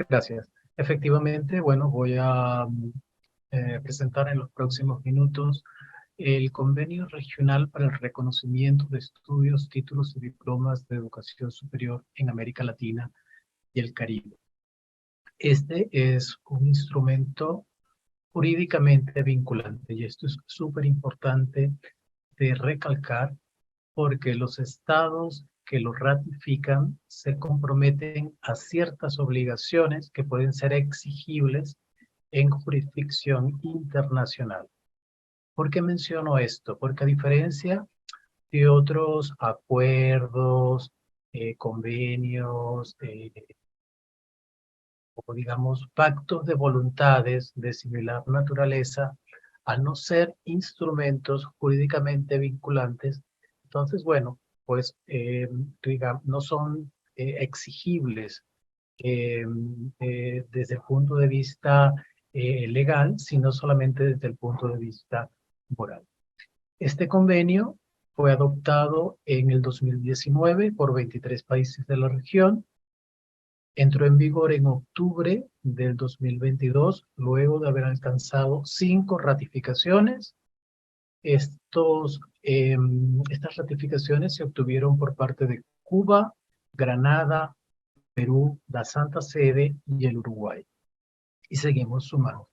Gracias. Efectivamente, bueno, voy a presentar en los próximos minutos el Convenio Regional para el Reconocimiento de Estudios, Títulos y Diplomas de Educación Superior en América Latina y el Caribe. Este es un instrumento jurídicamente vinculante y esto es súper importante de recalcar porque los estados que lo ratifican se comprometen a ciertas obligaciones que pueden ser exigibles en jurisdicción internacional. ¿Por qué menciono esto? Porque a diferencia de otros acuerdos, convenios, o digamos pactos de voluntades de similar naturaleza, al no ser instrumentos jurídicamente vinculantes, entonces, bueno, pues digamos, no son exigibles desde el punto de vista legal, sino solamente desde el punto de vista moral. Este convenio fue adoptado en el 2019 por 23 países de la región. Entró en vigor en octubre del 2022, luego de haber alcanzado 5 ratificaciones. Estas ratificaciones se obtuvieron por parte de Cuba, Granada, Perú, la Santa Sede y el Uruguay. Y seguimos sumando.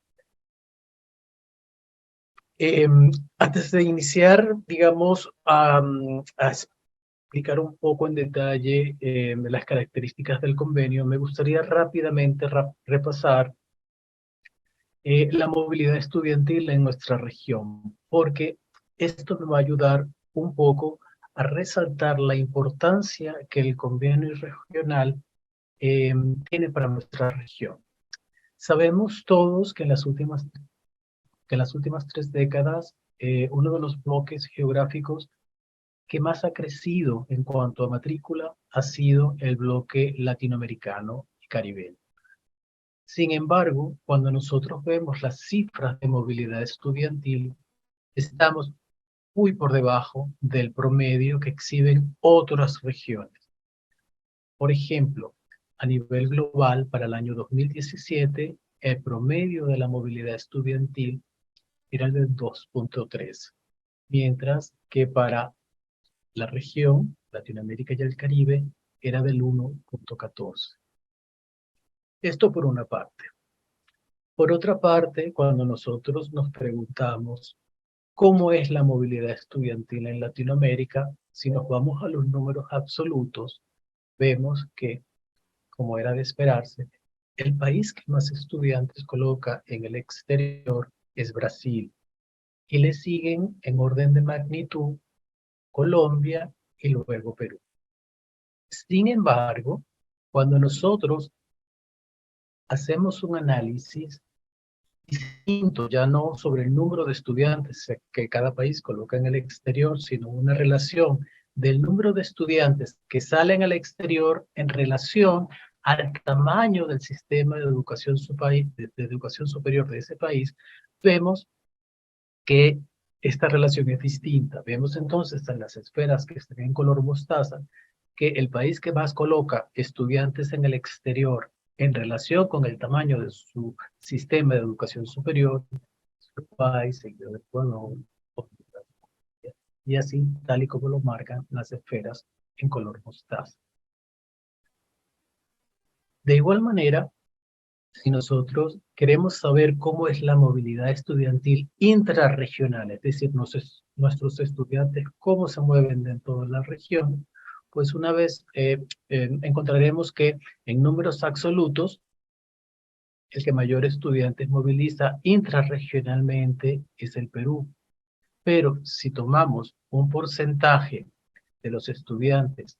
Antes de iniciar, digamos, a explicar un poco en detalle las características del convenio, me gustaría rápidamente repasar la movilidad estudiantil en nuestra región, porque esto me va a ayudar un poco a resaltar la importancia que el convenio regional tiene para nuestra región. Sabemos todos que en las últimas 3 décadas, uno de los bloques geográficos que más ha crecido en cuanto a matrícula ha sido el bloque latinoamericano y caribeño. Sin embargo, cuando nosotros vemos las cifras de movilidad estudiantil, estamos muy por debajo del promedio que exhiben otras regiones. Por ejemplo, a nivel global, para el año 2017, el promedio de la movilidad estudiantil era de 2.3, mientras que para la región, Latinoamérica y el Caribe, era del 1.14. Esto por una parte. Por otra parte, cuando nosotros nos preguntamos cómo es la movilidad estudiantil en Latinoamérica, si nos vamos a los números absolutos, vemos que, como era de esperarse, el país que más estudiantes coloca en el exterior es Brasil, y le siguen en orden de magnitud Colombia y luego Perú. Sin embargo, cuando nosotros hacemos un análisis distinto, ya no sobre el número de estudiantes que cada país coloca en el exterior, sino una relación del número de estudiantes que salen al exterior en relación al tamaño del sistema de educación, de educación superior de ese país, vemos que esta relación es distinta. Vemos entonces en las esferas que están en color mostaza que el país que más coloca estudiantes en el exterior en relación con el tamaño de su sistema de educación superior es Uruguay, seguido de Ecuador, y así tal y como lo marcan las esferas en color mostaza. De igual manera, si nosotros queremos saber cómo es la movilidad estudiantil intrarregional, es decir, nuestros estudiantes, cómo se mueven dentro de la región, pues una vez encontraremos que en números absolutos, el que mayor estudiantes moviliza intrarregionalmente es el Perú. Pero si tomamos un porcentaje de los estudiantes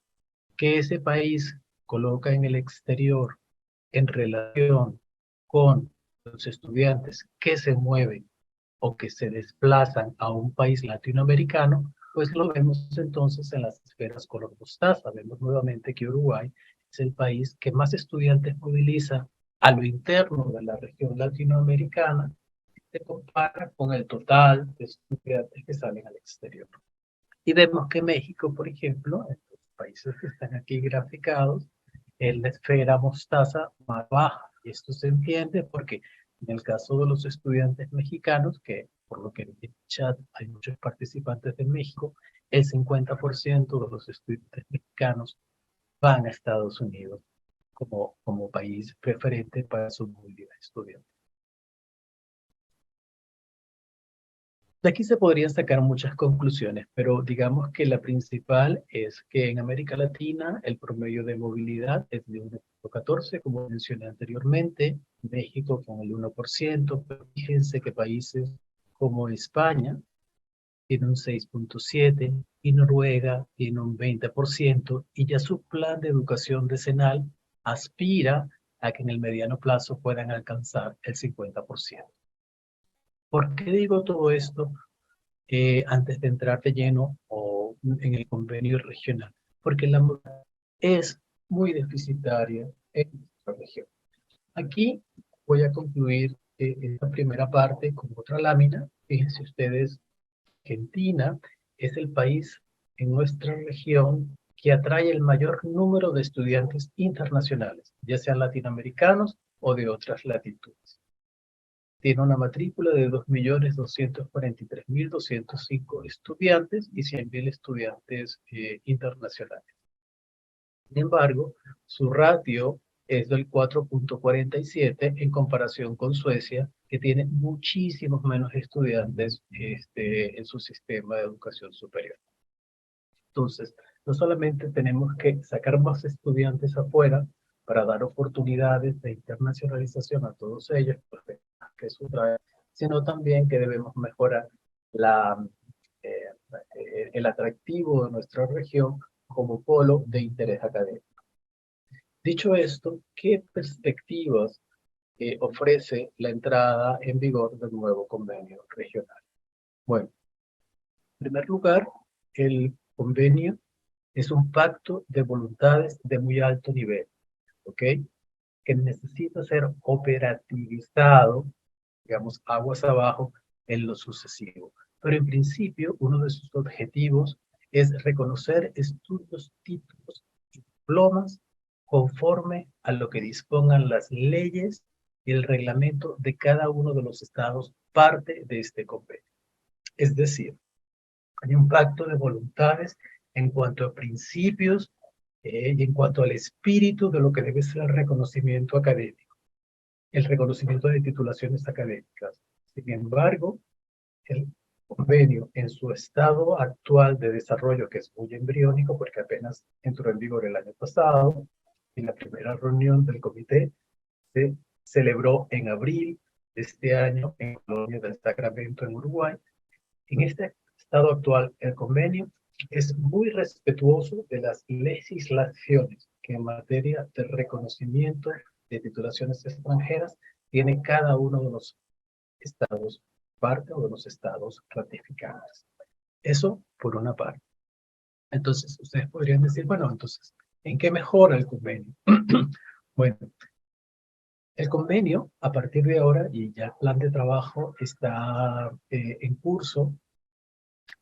que ese país coloca en el exterior en relación con los estudiantes que se mueven o que se desplazan a un país latinoamericano, pues lo vemos entonces en las esferas color mostaza. Vemos nuevamente que Uruguay es el país que más estudiantes moviliza a lo interno de la región latinoamericana, se compara con el total de estudiantes que salen al exterior. Y vemos que México, por ejemplo, en los países que están aquí graficados, es la esfera mostaza más baja. Y esto se entiende porque en el caso de los estudiantes mexicanos, que por lo que en el chat hay muchos participantes de México, el 50% de los estudiantes mexicanos van a Estados Unidos como país preferente para su movilidad estudiantil. De aquí se podrían sacar muchas conclusiones, pero digamos que la principal es que en América Latina el promedio de movilidad es de 1,14, como mencioné anteriormente, México con el 1%, pero fíjense que países como España tiene un 6,7 y Noruega tiene un 20%, y ya su plan de educación decenal aspira a que en el mediano plazo puedan alcanzar el 50%. ¿Por qué digo todo esto antes de entrar de lleno o en el convenio regional? Porque la movilidad es muy deficitaria en nuestra región. Aquí voy a concluir esta primera parte con otra lámina. Fíjense ustedes, Argentina es el país en nuestra región que atrae el mayor número de estudiantes internacionales, ya sean latinoamericanos o de otras latitudes. Tiene una matrícula de 2.243.205 estudiantes y 100.000 estudiantes internacionales. Sin embargo, su ratio es del 4,47 en comparación con Suecia, que tiene muchísimos menos estudiantes en su sistema de educación superior. Entonces, no solamente tenemos que sacar más estudiantes afuera para dar oportunidades de internacionalización a todos ellos, que eso trae, sino también que debemos mejorar la, eh, el atractivo de nuestra región como polo de interés académico. Dicho esto, ¿qué perspectivas ofrece la entrada en vigor del nuevo convenio regional? Bueno, en primer lugar, el convenio es un pacto de voluntades de muy alto nivel, ¿ok? Que necesita ser operativizado, digamos, aguas abajo en lo sucesivo. Pero en principio, uno de sus objetivos es reconocer estudios, títulos y diplomas conforme a lo que dispongan las leyes y el reglamento de cada uno de los estados parte de este convenio. Es decir, hay un pacto de voluntades en cuanto a principios y en cuanto al espíritu de lo que debe ser el reconocimiento académico, el reconocimiento de titulaciones académicas. Sin embargo, el convenio en su estado actual de desarrollo, que es muy embriónico porque apenas entró en vigor el año pasado, en la primera reunión del comité se celebró en abril de este año en Colonia del Sacramento, en Uruguay. En este estado actual, el convenio es muy respetuoso de las legislaciones que en materia de reconocimiento de titulaciones extranjeras tiene cada uno de los estados parte o de los estados ratificantes. Eso por una parte. Entonces, ustedes podrían decir, bueno, entonces, ¿en qué mejora el convenio? Bueno, el convenio, a partir de ahora, y ya el plan de trabajo está en curso,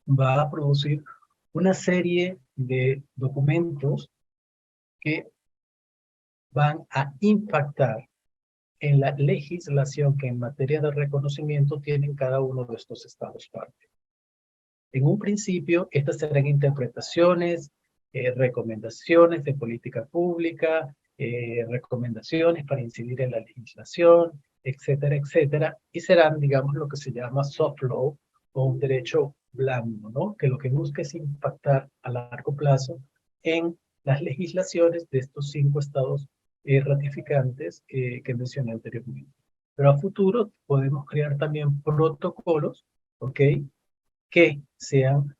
va a producir una serie de documentos que van a impactar en la legislación que en materia de reconocimiento tienen cada uno de estos estados parte. En un principio, estas serán interpretaciones, recomendaciones de política pública, recomendaciones para incidir en la legislación, etcétera, etcétera, y serán, digamos, lo que se llama soft law o un derecho blando, ¿no? Que lo que busca es impactar a largo plazo en las legislaciones de estos 5 estados ratificantes que mencioné anteriormente. Pero a futuro podemos crear también protocolos, ¿ok? Que sean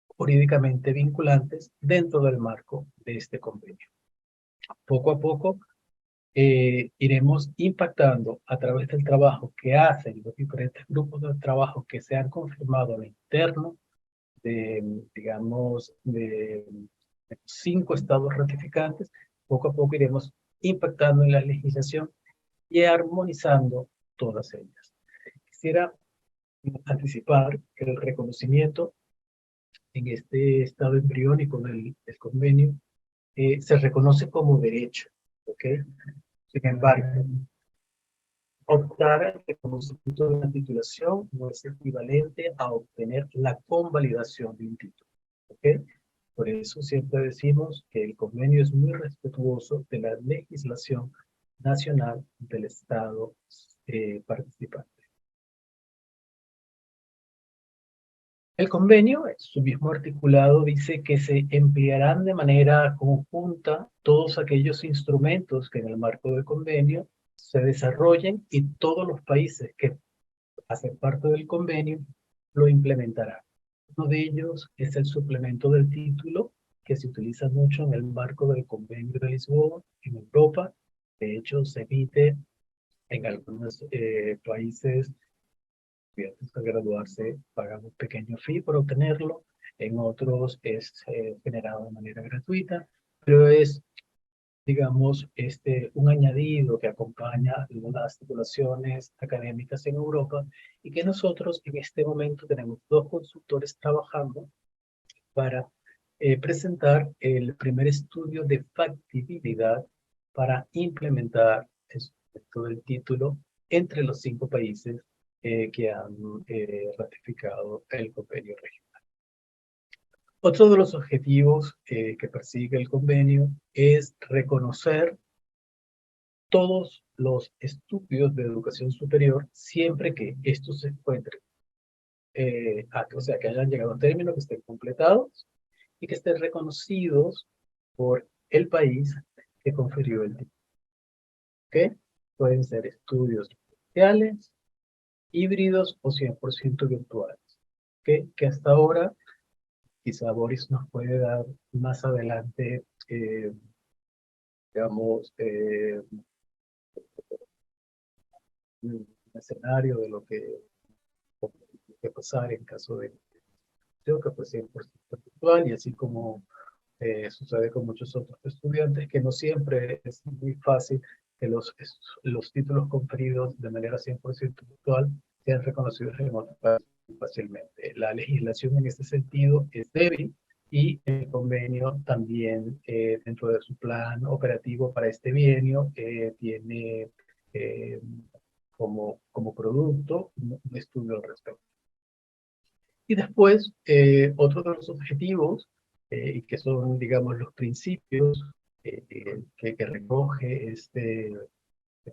jurídicamente vinculantes dentro del marco de este convenio. Poco a poco iremos impactando a través del trabajo que hacen los diferentes grupos de trabajo que se han confirmado al interno de, digamos, de 5 estados ratificantes. Poco a poco iremos impactando en la legislación y armonizando todas ellas. Quisiera anticipar que el reconocimiento en este estado embriónico del convenio se reconoce como derecho, ¿ok? Sin embargo, optar al reconocimiento de una titulación no es equivalente a obtener la convalidación de un título. ¿Ok? Por eso siempre decimos que el convenio es muy respetuoso de la legislación nacional del Estado participante. El convenio, su mismo articulado, dice que se emplearán de manera conjunta todos aquellos instrumentos que en el marco del convenio se desarrollen y todos los países que hacen parte del convenio lo implementarán. Uno de ellos es el suplemento del título, que se utiliza mucho en el marco del convenio de Lisboa en Europa. De hecho, se emite en algunos países. Antes de graduarse pagan un pequeño fee por obtenerlo, en otros es generado de manera gratuita, pero es, digamos, un añadido que acompaña las titulaciones académicas en Europa y que nosotros en este momento tenemos 2 consultores trabajando para presentar el primer estudio de factibilidad para implementar todo el título entre los 5 países que han ratificado el convenio regional. Otro de los objetivos que persigue el convenio es reconocer todos los estudios de educación superior siempre que estos se encuentren, o sea, que hayan llegado a término, que estén completados y que estén reconocidos por el país que confirió el título. ¿Ok? Pueden ser estudios presenciales, híbridos o 100% virtuales. ¿Ok? Que hasta ahora, quizá Boris nos puede dar más adelante, digamos, un escenario de lo que pasar en caso de que fue 100% virtual y así como sucede con muchos otros estudiantes, que no siempre es muy fácil que los títulos conferidos de manera 100% virtual sean reconocidos en otros países fácilmente. La legislación en este sentido es débil y el convenio también, dentro de su plan operativo para este bienio, tiene eh, como producto un estudio al respecto. Y después, otro de los objetivos, y que son, digamos, los principios que recoge este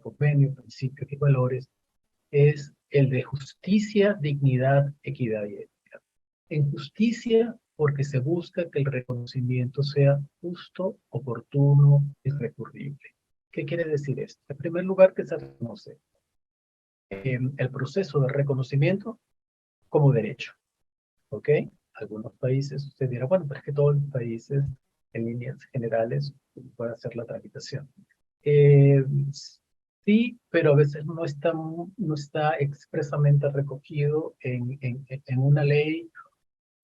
convenio, principios y valores, es el de justicia, dignidad, equidad y ética. En justicia, porque se busca que el reconocimiento sea justo, oportuno y recurrible. ¿Qué quiere decir esto? En primer lugar, que se reconoce el proceso de reconocimiento como derecho. ¿Ok? Algunos países, usted dirá, bueno, pero es que todos los países en líneas generales pueden hacer la tramitación. Eh, sí, pero a veces no está expresamente recogido en una ley,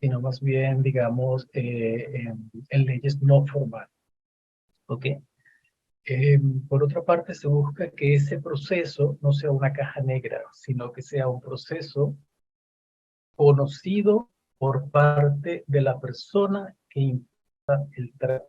sino más bien, digamos, en leyes no formales. ¿Ok? Por otra parte, se busca que ese proceso no sea una caja negra, sino que sea un proceso conocido por parte de la persona que imparte el trato.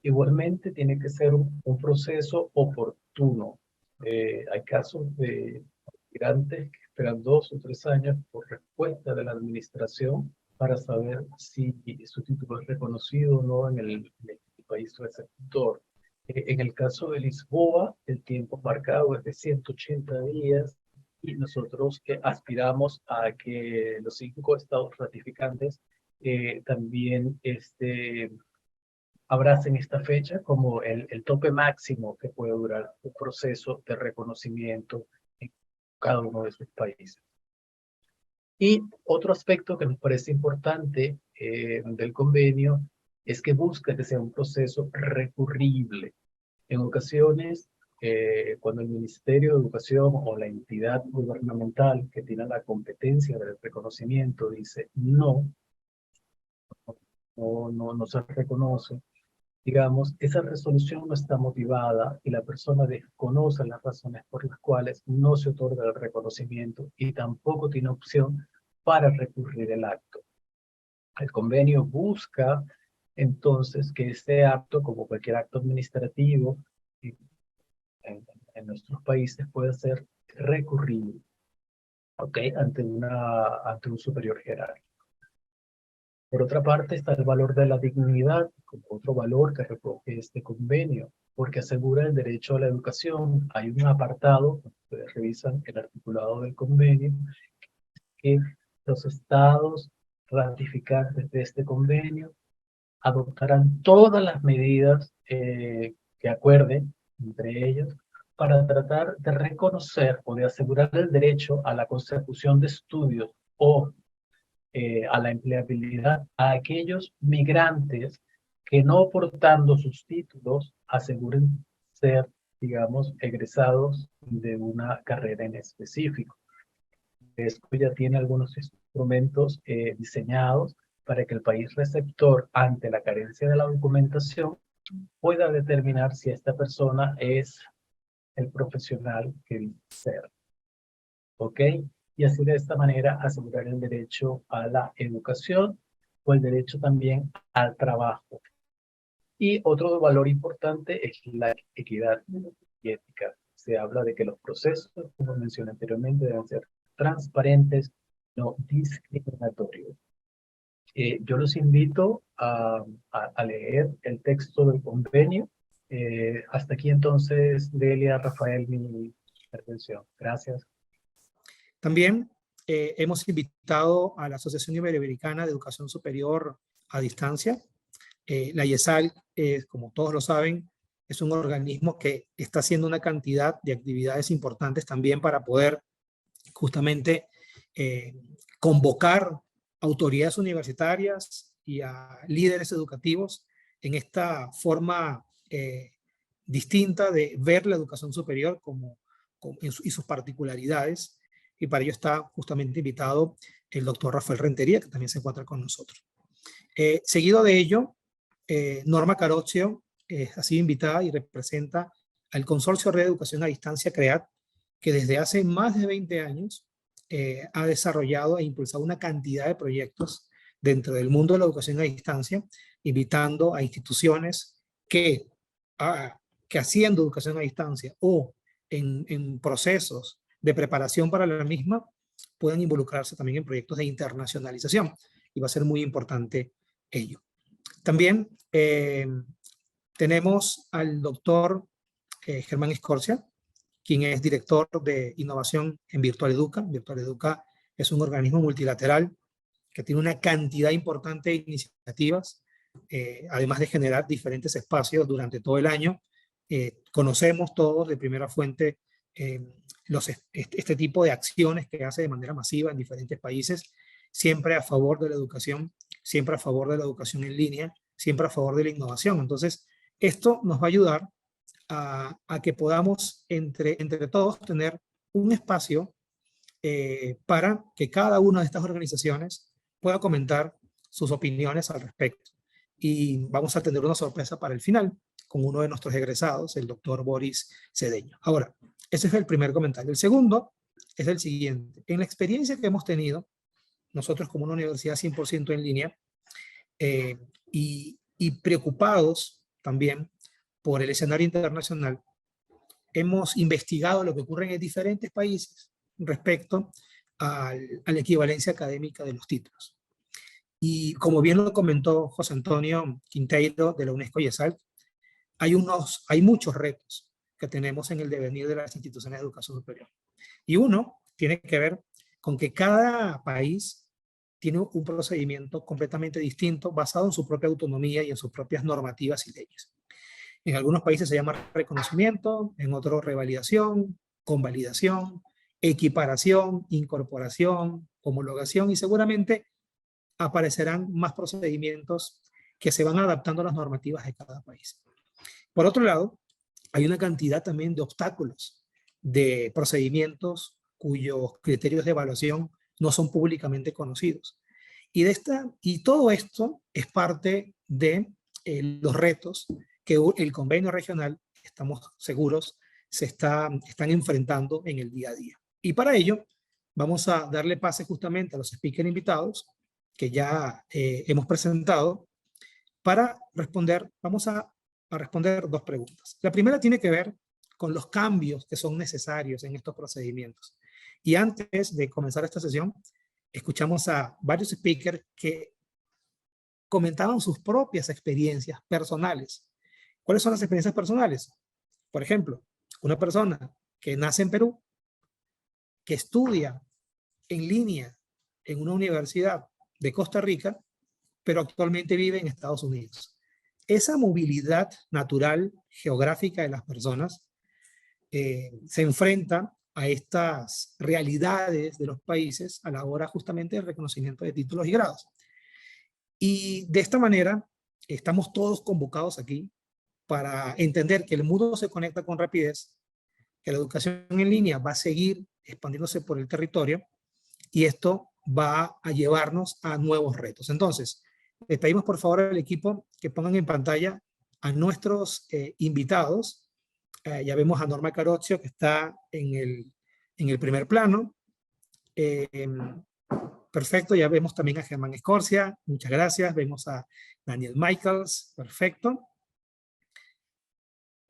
Igualmente tiene que ser un proceso oportuno. Hay casos de migrantes que esperan 2 o 3 años por respuesta de la administración para saber si su título es reconocido o no en el país receptor. En el caso de Lisboa, el tiempo marcado es de 180 días y nosotros aspiramos a que los 5 estados ratificantes también abracen esta fecha como el tope máximo que puede durar un proceso de reconocimiento en cada uno de sus países. Y otro aspecto que nos parece importante del convenio es que busca que sea un proceso recurrible. En ocasiones, cuando el Ministerio de Educación o la entidad gubernamental que tiene la competencia del reconocimiento dice no se reconoce, digamos, esa resolución no está motivada y la persona desconoce las razones por las cuales no se otorga el reconocimiento y tampoco tiene opción para recurrir el acto. El convenio busca entonces que este acto, como cualquier acto administrativo, en en nuestros países pueda ser recurrible, ¿ok? Ante un superior jerárquico. Por otra parte está el valor de la dignidad, como otro valor que recoge este convenio, porque asegura el derecho a la educación. Hay un apartado, ustedes revisan el articulado del convenio, que los estados ratificantes de este convenio adoptarán todas las medidas que acuerden entre ellos para tratar de reconocer o de asegurar el derecho a la consecución de estudios o a la empleabilidad a aquellos migrantes que no portando sus títulos aseguren ser, digamos, egresados de una carrera en específico. Esto ya tiene algunos instrumentos diseñados para que el país receptor, ante la carencia de la documentación, pueda determinar si esta persona es el profesional que dice ser. ¿Ok? Y así de esta manera asegurar el derecho a la educación o el derecho también al trabajo. Y otro valor importante es la equidad y ética. Se habla de que los procesos, como mencioné anteriormente, deben ser transparentes, no discriminatorios. Yo los invito a leer el texto del convenio. Hasta aquí entonces, Delia, Rafael, mi intervención. Gracias. También hemos invitado a la Asociación Iberoamericana de Educación Superior a Distancia. La IESAL, como todos lo saben, es un organismo que está haciendo una cantidad de actividades importantes también para poder justamente convocar autoridades universitarias y a líderes educativos en esta forma distinta de ver la educación superior y sus particularidades. Y para ello está justamente invitado el doctor Rafael Rentería, que también se encuentra con nosotros. Seguido de ello, Norma Caroccio ha sido invitada y representa al Consorcio Red de Educación a Distancia, CREAD, que desde hace más de 20 años ha desarrollado e impulsado una cantidad de proyectos dentro del mundo de la educación a distancia, invitando a instituciones que haciendo educación a distancia o en procesos de preparación para la misma, puedan involucrarse también en proyectos de internacionalización. Y va a ser muy importante ello. También tenemos al doctor Germán Escorcia, quien es director de innovación en Virtual Educa. Virtual Educa es un organismo multilateral que tiene una cantidad importante de iniciativas, además de generar diferentes espacios durante todo el año. Conocemos todos de primera fuente este tipo de acciones que hace de manera masiva en diferentes países, siempre a favor de la educación, siempre a favor de la educación en línea, siempre a favor de la innovación. Entonces, esto nos va a ayudar a que podamos entre todos tener un espacio para que cada una de estas organizaciones pueda comentar sus opiniones al respecto. Y vamos a tener una sorpresa para el final con uno de nuestros egresados, el doctor Boris Cedeño. Ahora, ese es el primer comentario. El segundo es el siguiente. En la experiencia que hemos tenido, nosotros como una universidad 100% en línea, y preocupados también por el escenario internacional, hemos investigado lo que ocurre en diferentes países respecto a la equivalencia académica de los títulos. Y como bien lo comentó José Antonio Quinteiro de la UNESCO IESAL, hay muchos retos que tenemos en el devenir de las instituciones de educación superior. Y uno tiene que ver con que cada país tiene un procedimiento completamente distinto basado en su propia autonomía y en sus propias normativas y leyes. En algunos países se llama reconocimiento, en otros revalidación, convalidación, equiparación, incorporación, homologación, y seguramente aparecerán más procedimientos que se van adaptando a las normativas de cada país. Por otro lado, hay una cantidad también de obstáculos, de procedimientos cuyos criterios de evaluación no son públicamente conocidos. Y todo esto es parte de los retos que el convenio regional, estamos seguros, están enfrentando en el día a día. Y para ello, vamos a darle pase justamente a los speakers invitados que ya hemos presentado para responder. Vamos a responder dos preguntas. La primera tiene que ver con los cambios que son necesarios en estos procedimientos. Y antes de comenzar esta sesión, escuchamos a varios speakers que comentaban sus propias experiencias personales. ¿Cuáles son las experiencias personales? Por ejemplo, una persona que nace en Perú, que estudia en línea en una universidad de Costa Rica, pero actualmente vive en Estados Unidos. Esa movilidad natural geográfica de las personas se enfrenta a estas realidades de los países a la hora justamente del reconocimiento de títulos y grados. Y de esta manera estamos todos convocados aquí para entender que el mundo se conecta con rapidez, que la educación en línea va a seguir expandiéndose por el territorio y esto va a llevarnos a nuevos retos. Entonces, les pedimos por favor al equipo que pongan en pantalla a nuestros invitados. Ya vemos a Norma Caroccio, que está en el primer plano. Perfecto, ya vemos también a Germán Escorcia, muchas gracias. Vemos a Daniel Michaels, perfecto.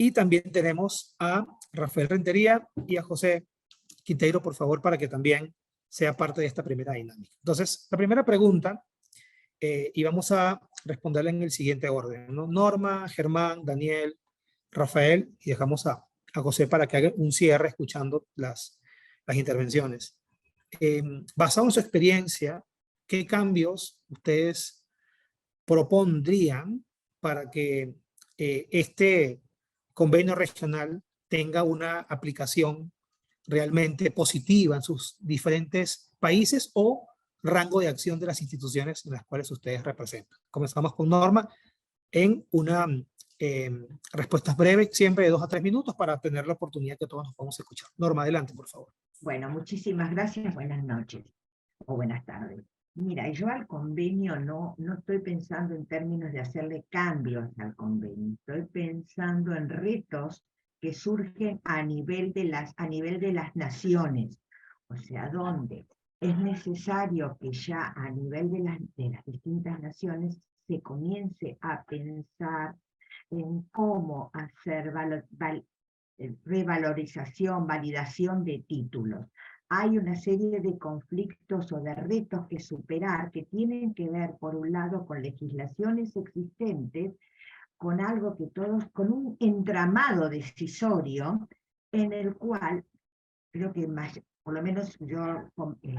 Y también tenemos a Rafael Rentería y a José Quinteiro, por favor, para que también sea parte de esta primera dinámica. Entonces, la primera pregunta, y vamos a responderla en el siguiente orden, ¿no? Norma, Germán, Daniel, Rafael, y dejamos a José para que haga un cierre escuchando las intervenciones. Basado en su experiencia, ¿qué cambios ustedes propondrían para que este convenio regional tenga una aplicación realmente positiva en sus diferentes países o rango de acción de las instituciones en las cuales ustedes representan? Comenzamos con Norma en una respuestas breves, siempre de 2 a 3 minutos, para tener la oportunidad que todos nos podamos escuchar. Norma, adelante, por favor. Bueno, muchísimas gracias, buenas noches o buenas tardes. Mira, yo al convenio no estoy pensando en términos de hacerle cambios al convenio, estoy pensando en retos que surgen a nivel de las naciones, o sea, donde es necesario que ya a nivel de las distintas naciones se comience a pensar en cómo hacer revalorización, validación de títulos. Hay una serie de conflictos o de retos que superar que tienen que ver, por un lado, con legislaciones existentes, con algo que todos, con un entramado decisorio en el cual creo que más, por lo menos yo,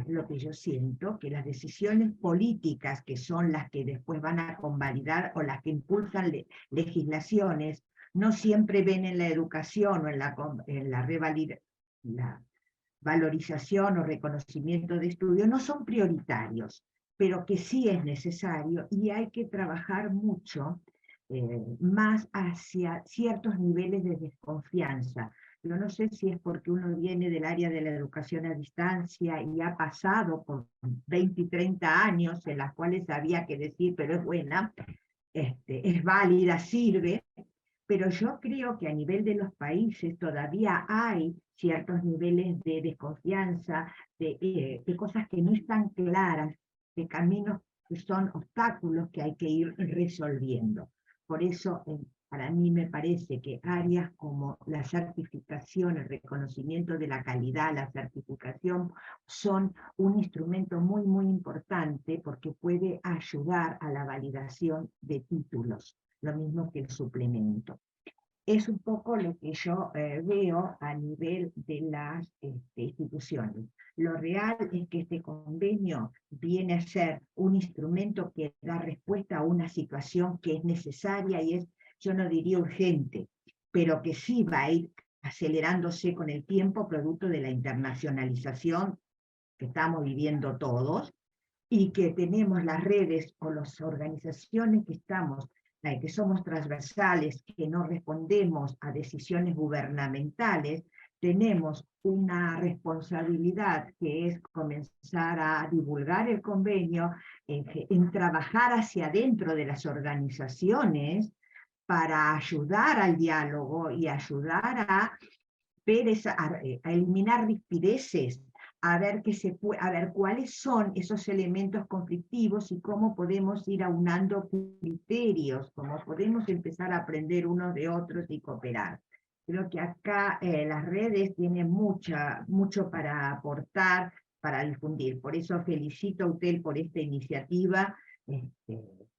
lo que yo siento, que las decisiones políticas, que son las que después van a convalidar o las que impulsan legislaciones, no siempre ven en la educación o en la valorización o reconocimiento de estudio, no son prioritarios, pero que sí es necesario y hay que trabajar mucho más hacia ciertos niveles de desconfianza. Yo no sé si es porque uno viene del área de la educación a distancia y ha pasado por 20 y 30 años en las cuales había que decir, pero es buena, es válida, sirve, pero yo creo que a nivel de los países todavía hay ciertos niveles de desconfianza, de cosas que no están claras, de caminos que son obstáculos que hay que ir resolviendo. Por eso, para mí me parece que áreas como la certificación, el reconocimiento de la calidad, la certificación, son un instrumento muy, muy importante porque puede ayudar a la validación de títulos, lo mismo que el suplemento. Es un poco lo que yo veo a nivel de las instituciones. Lo real es que este convenio viene a ser un instrumento que da respuesta a una situación que es necesaria y es, yo no diría urgente, pero que sí va a ir acelerándose con el tiempo producto de la internacionalización que estamos viviendo todos y que tenemos las redes o las organizaciones que somos transversales, que no respondemos a decisiones gubernamentales, tenemos una responsabilidad que es comenzar a divulgar el convenio, en trabajar hacia adentro de las organizaciones para ayudar al diálogo y ayudar a eliminar rispideces, a ver cuáles son esos elementos conflictivos y cómo podemos ir aunando criterios, cómo podemos empezar a aprender unos de otros y cooperar. Creo que acá las redes tienen mucho para aportar, para difundir. Por eso felicito a UTEL por esta iniciativa,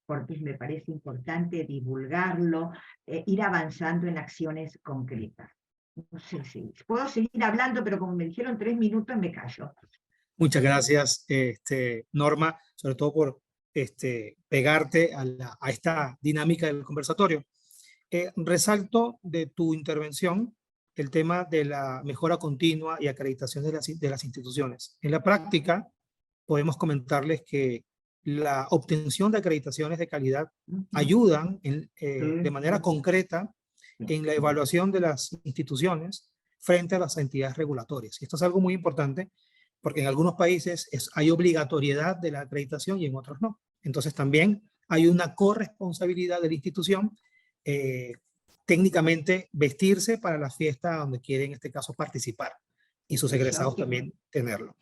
porque me parece importante divulgarlo, ir avanzando en acciones concretas. No sé si puedo seguir hablando, pero como me dijeron 3 minutos, me callo. Muchas gracias, Norma, sobre todo por pegarte a esta dinámica del conversatorio. Resalto de tu intervención el tema de la mejora continua y acreditación de las instituciones. En la práctica, podemos comentarles que la obtención de acreditaciones de calidad ayudan de manera concreta en la evaluación de las instituciones frente a las entidades regulatorias. Y esto es algo muy importante porque en algunos países hay obligatoriedad de la acreditación y en otros no. Entonces también hay una corresponsabilidad de la institución técnicamente vestirse para la fiesta donde quiere en este caso participar y sus egresados también tenerlo.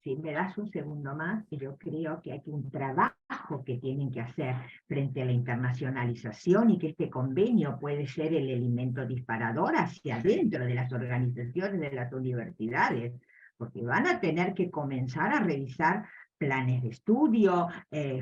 Si me das un segundo más, yo creo que hay un trabajo que tienen que hacer frente a la internacionalización y que este convenio puede ser el elemento disparador hacia adentro de las organizaciones, de las universidades, porque van a tener que comenzar a revisar planes de estudio,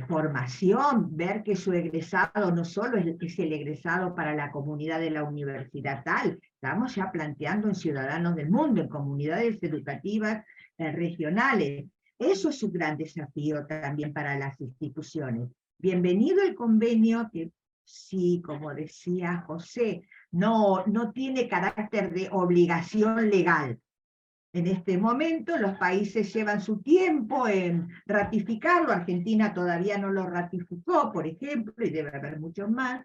formación, ver que su egresado no solo es el egresado para la comunidad de la universidad tal, estamos ya planteando en ciudadanos del mundo, en comunidades educativas regionales. Eso es un gran desafío también para las instituciones. Bienvenido el convenio que sí, como decía José, no tiene carácter de obligación legal. En este momento los países llevan su tiempo en ratificarlo, Argentina todavía no lo ratificó, por ejemplo, y debe haber muchos más,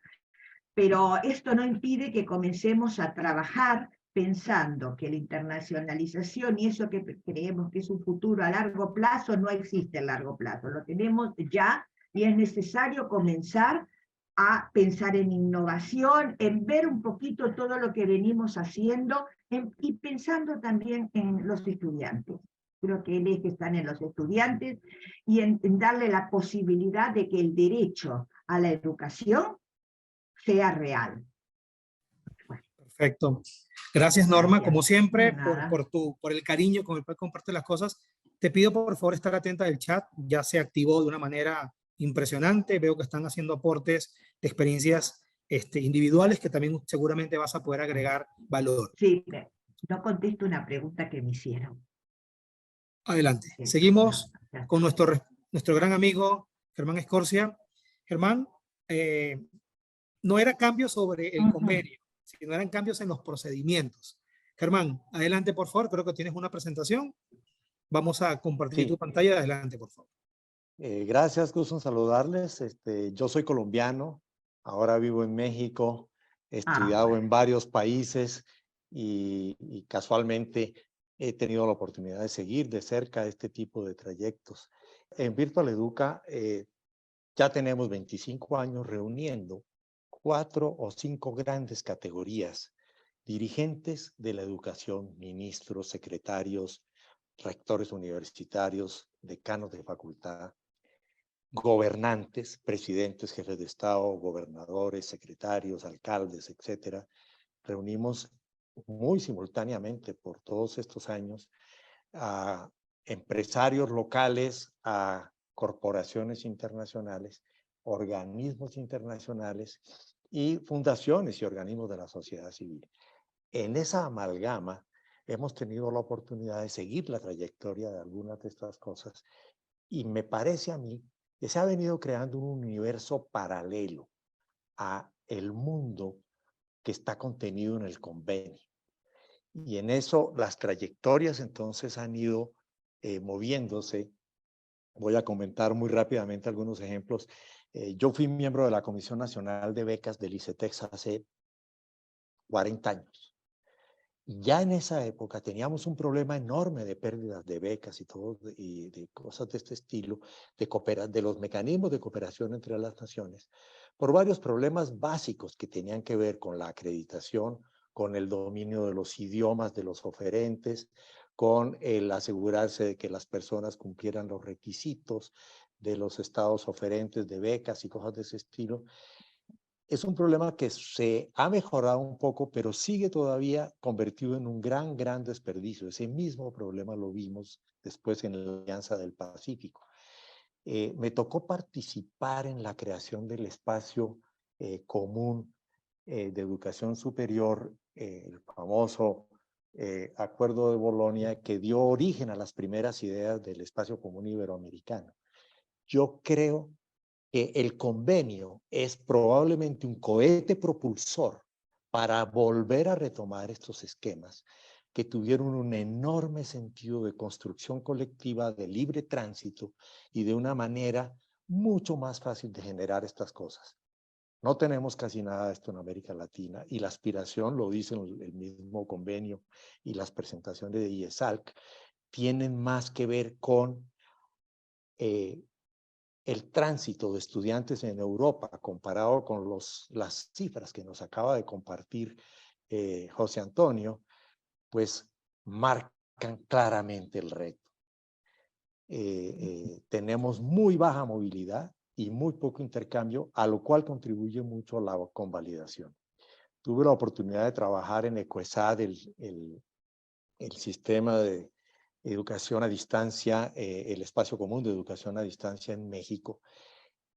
pero esto no impide que comencemos a trabajar pensando que la internacionalización y eso que creemos que es un futuro a largo plazo no existe a largo plazo, lo tenemos ya y es necesario comenzar a pensar en innovación, en ver un poquito todo lo que venimos haciendo y pensando también en los estudiantes. Creo que el eje está en los estudiantes y en darle la posibilidad de que el derecho a la educación sea real. Perfecto. Gracias, Norma, como siempre, Nada. por el cariño con el cual compartes las cosas. Te pido, por favor, estar atenta del chat. Ya se activó de una manera impresionante. Veo que están haciendo aportes de experiencias individuales que también seguramente vas a poder agregar valor. Sí, no contesto una pregunta que me hicieron. Adelante. Seguimos con nuestro gran amigo Germán Escorcia. Germán, no era cambio sobre el convenio, sino eran cambios en los procedimientos. Germán, adelante, por favor. Creo que tienes una presentación. Vamos a compartir tu pantalla. Adelante, por favor. Gracias, gusto en saludarles. Yo soy colombiano, ahora vivo en México, he estudiado en varios países y casualmente he tenido la oportunidad de seguir de cerca este tipo de trayectos. En Virtual Educa ya tenemos 25 años reuniendo 4 o 5 grandes categorías: dirigentes de la educación, ministros, secretarios, rectores universitarios, decanos de facultad, gobernantes, presidentes, jefes de Estado, gobernadores, secretarios, alcaldes, etcétera. Reunimos muy simultáneamente por todos estos años a empresarios locales, a corporaciones internacionales, organismos internacionales y fundaciones y organismos de la sociedad civil. En esa amalgama hemos tenido la oportunidad de seguir la trayectoria de algunas de estas cosas y me parece a mí que se ha venido creando un universo paralelo a el mundo que está contenido en el convenio. Y en eso las trayectorias entonces han ido moviéndose. Voy a comentar muy rápidamente algunos ejemplos. Yo fui miembro de la Comisión Nacional de Becas del ICETEX hace 40 años. Y ya en esa época teníamos un problema enorme de pérdidas de becas y todo, y de cosas de este estilo, de los mecanismos de cooperación entre las naciones, por varios problemas básicos que tenían que ver con la acreditación, con el dominio de los idiomas de los oferentes, con el asegurarse de que las personas cumplieran los requisitos de los estados oferentes de becas y cosas de ese estilo. es un problema que se ha mejorado un poco, pero sigue todavía convertido en un gran desperdicio. Ese mismo problema lo vimos después en la Alianza del Pacífico. Me tocó participar en la creación del espacio común de educación superior, el famoso Acuerdo de Bolonia, que dio origen a las primeras ideas del espacio común iberoamericano. Yo creo que el convenio es probablemente un cohete propulsor para volver a retomar estos esquemas que tuvieron un enorme sentido de construcción colectiva, de libre tránsito y de una manera mucho más fácil de generar estas cosas. No tenemos casi nada de esto en América Latina y la aspiración, lo dice el mismo convenio y las presentaciones de IESALC, tienen más que ver con el tránsito de estudiantes en Europa comparado con las cifras que nos acaba de compartir José Antonio, pues marcan claramente el reto. Tenemos muy baja movilidad y muy poco intercambio, a lo cual contribuye mucho la convalidación. Tuve la oportunidad de trabajar en ECOESAD, el sistema de educación a distancia, el espacio común de educación a distancia en México,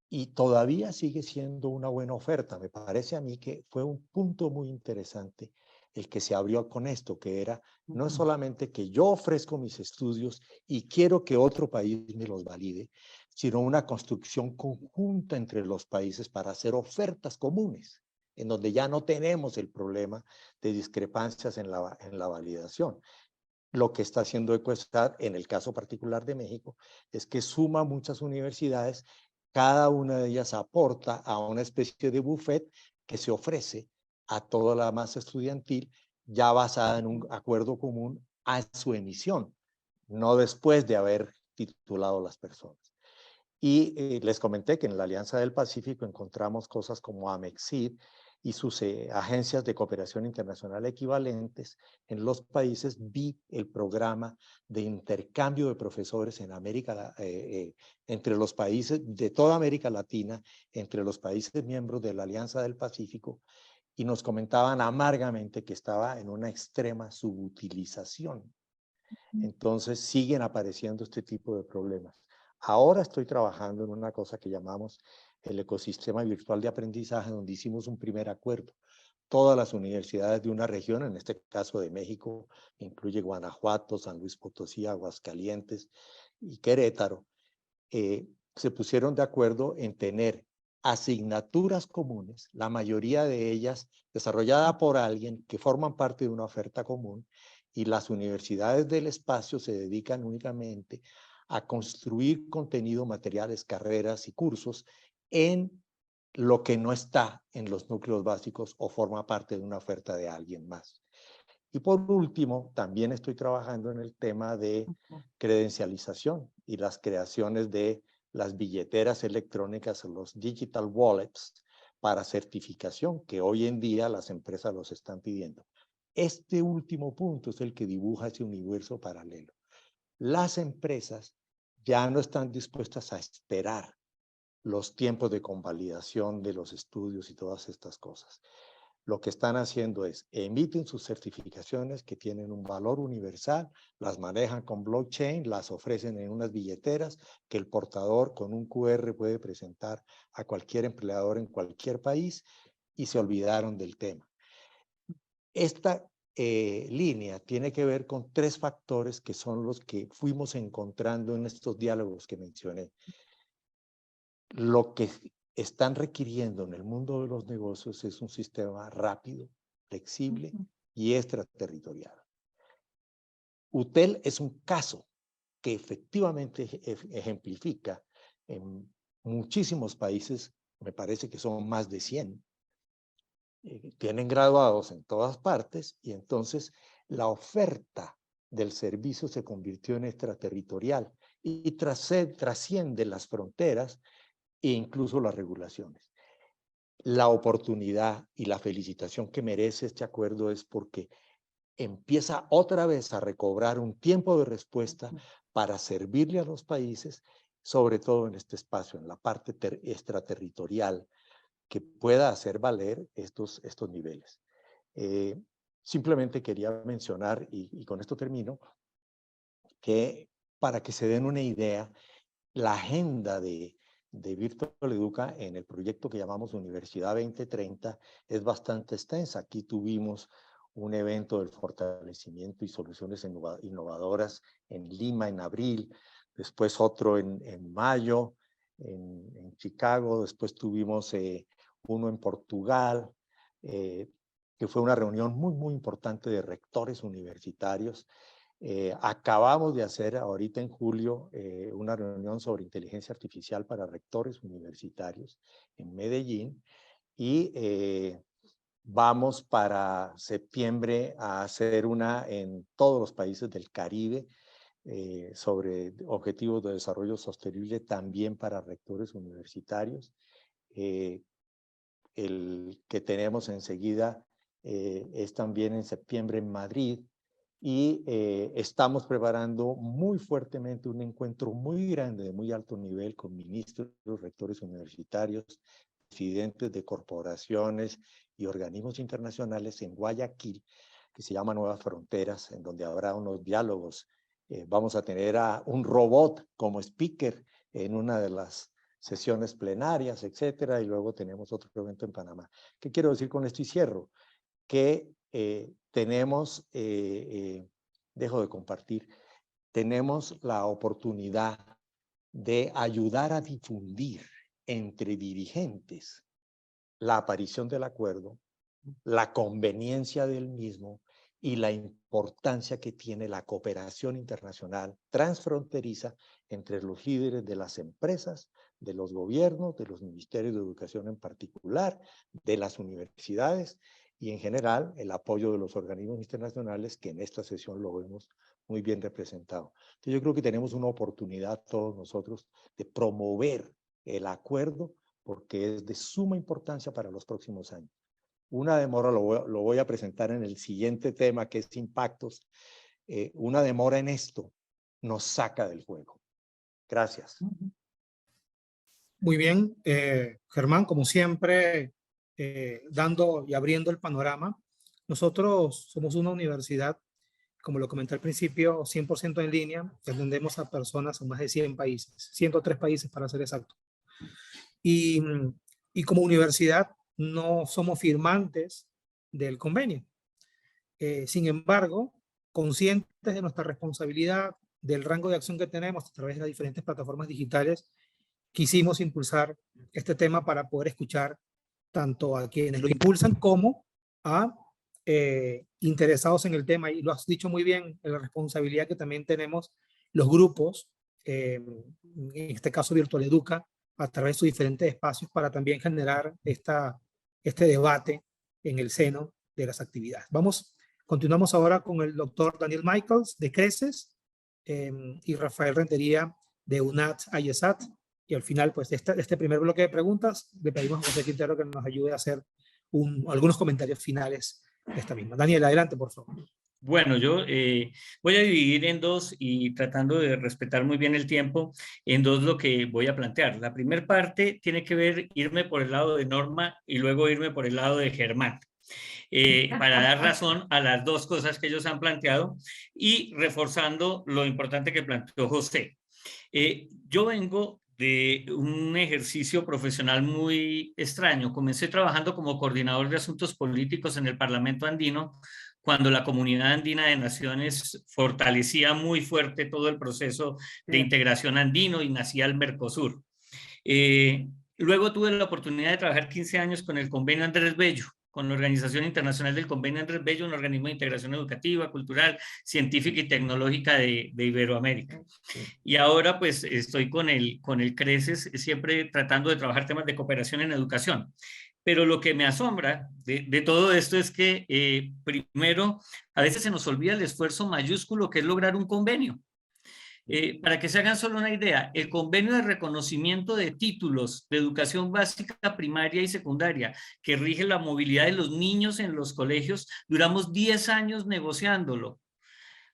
y todavía sigue siendo una buena oferta. Me parece a mí que fue un punto muy interesante el que se abrió con esto, que era no es solamente que yo ofrezco mis estudios y quiero que otro país me los valide, sino una construcción conjunta entre los países para hacer ofertas comunes, en donde ya no tenemos el problema de discrepancias en la validación. Lo que está haciendo ECOESAD, en el caso particular de México, es que suma muchas universidades, cada una de ellas aporta a una especie de buffet que se ofrece a toda la masa estudiantil, ya basada en un acuerdo común a su emisión, no después de haber titulado las personas. Y les comenté que en la Alianza del Pacífico encontramos cosas como AMEXID y sus agencias de cooperación internacional equivalentes en los países. Vi el programa de intercambio de profesores en América, entre los países de toda América Latina, entre los países miembros de la Alianza del Pacífico, y nos comentaban amargamente que estaba en una extrema subutilización. Entonces siguen apareciendo este tipo de problemas. Ahora estoy trabajando en una cosa que llamamos el ecosistema virtual de aprendizaje, donde hicimos un primer acuerdo. Todas las universidades de una región, en este caso de México, incluye Guanajuato, San Luis Potosí, Aguascalientes y Querétaro, se pusieron de acuerdo en tener asignaturas comunes, la mayoría de ellas desarrolladas por alguien que forman parte de una oferta común, y las universidades del espacio se dedican únicamente a construir contenido, materiales, carreras y cursos en lo que no está en los núcleos básicos o forma parte de una oferta de alguien más. Y por último, también estoy trabajando en el tema de credencialización y las creaciones de las billeteras electrónicas, los digital wallets, para certificación, que hoy en día las empresas los están pidiendo. Este último punto es el que dibuja ese universo paralelo. Las empresas ya no están dispuestas a esperar los tiempos de convalidación de los estudios y todas estas cosas. Lo que están haciendo es emiten sus certificaciones que tienen un valor universal, las manejan con blockchain, las ofrecen en unas billeteras que el portador con un QR puede presentar a cualquier empleador en cualquier país, y se olvidaron del tema. Esta línea tiene que ver con tres factores que son los que fuimos encontrando en estos diálogos que mencioné. Lo que están requiriendo en el mundo de los negocios es un sistema rápido, flexible y extraterritorial. UTEL es un caso que efectivamente ejemplifica en muchísimos países, me parece que son más de 100, tienen graduados en todas partes, y entonces la oferta del servicio se convirtió en extraterritorial y trasciende las fronteras e incluso las regulaciones. La oportunidad y la felicitación que merece este acuerdo es porque empieza otra vez a recobrar un tiempo de respuesta para servirle a los países, sobre todo en este espacio, en la parte extraterritorial, que pueda hacer valer estos niveles. Simplemente quería mencionar, y con esto termino, que para que se den una idea, la agenda de Virtual Educa en el proyecto que llamamos Universidad 2030 es bastante extensa. Aquí tuvimos un evento del fortalecimiento y soluciones innovadoras en Lima en abril, después otro en mayo en Chicago, después tuvimos uno en Portugal, que fue una reunión muy importante de rectores universitarios. Acabamos de hacer ahorita en julio una reunión sobre inteligencia artificial para rectores universitarios en Medellín y vamos para septiembre a hacer una en todos los países del Caribe sobre objetivos de desarrollo sostenible también para rectores universitarios. El que tenemos enseguida es también en septiembre en Madrid. Y estamos preparando muy fuertemente un encuentro muy grande, de muy alto nivel, con ministros, rectores universitarios, presidentes de corporaciones y organismos internacionales en Guayaquil, que se llama Nuevas Fronteras, en donde habrá unos diálogos. Vamos a tener a un robot como speaker en una de las sesiones plenarias, etcétera, y luego tenemos otro evento en Panamá. ¿Qué quiero decir con esto y cierro? Que tenemos, dejo de compartir, tenemos la oportunidad de ayudar a difundir entre dirigentes la aparición del acuerdo, la conveniencia del mismo y la importancia que tiene la cooperación internacional transfronteriza entre los líderes de las empresas, de los gobiernos, de los ministerios de educación en particular, de las universidades, y en general el apoyo de los organismos internacionales, que en esta sesión lo vemos muy bien representado. Entonces yo creo que tenemos una oportunidad todos nosotros de promover el acuerdo, porque es de suma importancia para los próximos años. Una demora, lo voy a presentar en el siguiente tema, que es impactos. Una demora en esto nos saca del juego. Gracias. Muy bien, Germán, como siempre, dando y abriendo el panorama. Nosotros somos una universidad, como lo comenté al principio, 100% en línea, que atendemos a personas en más de 100 países, 103 países para ser exacto. Y como universidad no somos firmantes del convenio. Sin embargo, conscientes de nuestra responsabilidad, del rango de acción que tenemos a través de las diferentes plataformas digitales, quisimos impulsar este tema para poder escuchar tanto a quienes lo impulsan como a interesados en el tema. Y lo has dicho muy bien, la responsabilidad que también tenemos los grupos, en este caso Virtual Educa, a través de sus diferentes espacios para también generar este debate en el seno de las actividades. Continuamos ahora con el doctor Daniel Michaels de CRECES y Rafael Rentería de UNAT-IESAT. Y al final, pues, de este primer bloque de preguntas, le pedimos a José Quintero que nos ayude a hacer algunos comentarios finales de esta misma. Daniel, adelante, por favor. Bueno, yo voy a dividir en dos y tratando de respetar muy bien el tiempo, en dos lo que voy a plantear. La primera parte tiene que ver irme por el lado de Norma y luego irme por el lado de Germán. Para dar razón a las dos cosas que ellos han planteado y reforzando lo importante que planteó José. Yo vengo de un ejercicio profesional muy extraño. Comencé trabajando como coordinador de asuntos políticos en el Parlamento Andino, cuando la Comunidad Andina de Naciones fortalecía muy fuerte todo el proceso de integración andino y nacía el Mercosur. Luego tuve la oportunidad de trabajar 15 años con el Convenio Andrés Bello, con la Organización Internacional del Convenio Andrés Bello, un organismo de integración educativa, cultural, científica y tecnológica de Iberoamérica. Y ahora pues estoy con el CRECES, siempre tratando de trabajar temas de cooperación en educación. Pero lo que me asombra de todo esto es que primero, a veces se nos olvida el esfuerzo mayúsculo que es lograr un convenio. Para que se hagan solo una idea, el convenio de reconocimiento de títulos de educación básica, primaria y secundaria, que rige la movilidad de los niños en los colegios, duramos 10 años negociándolo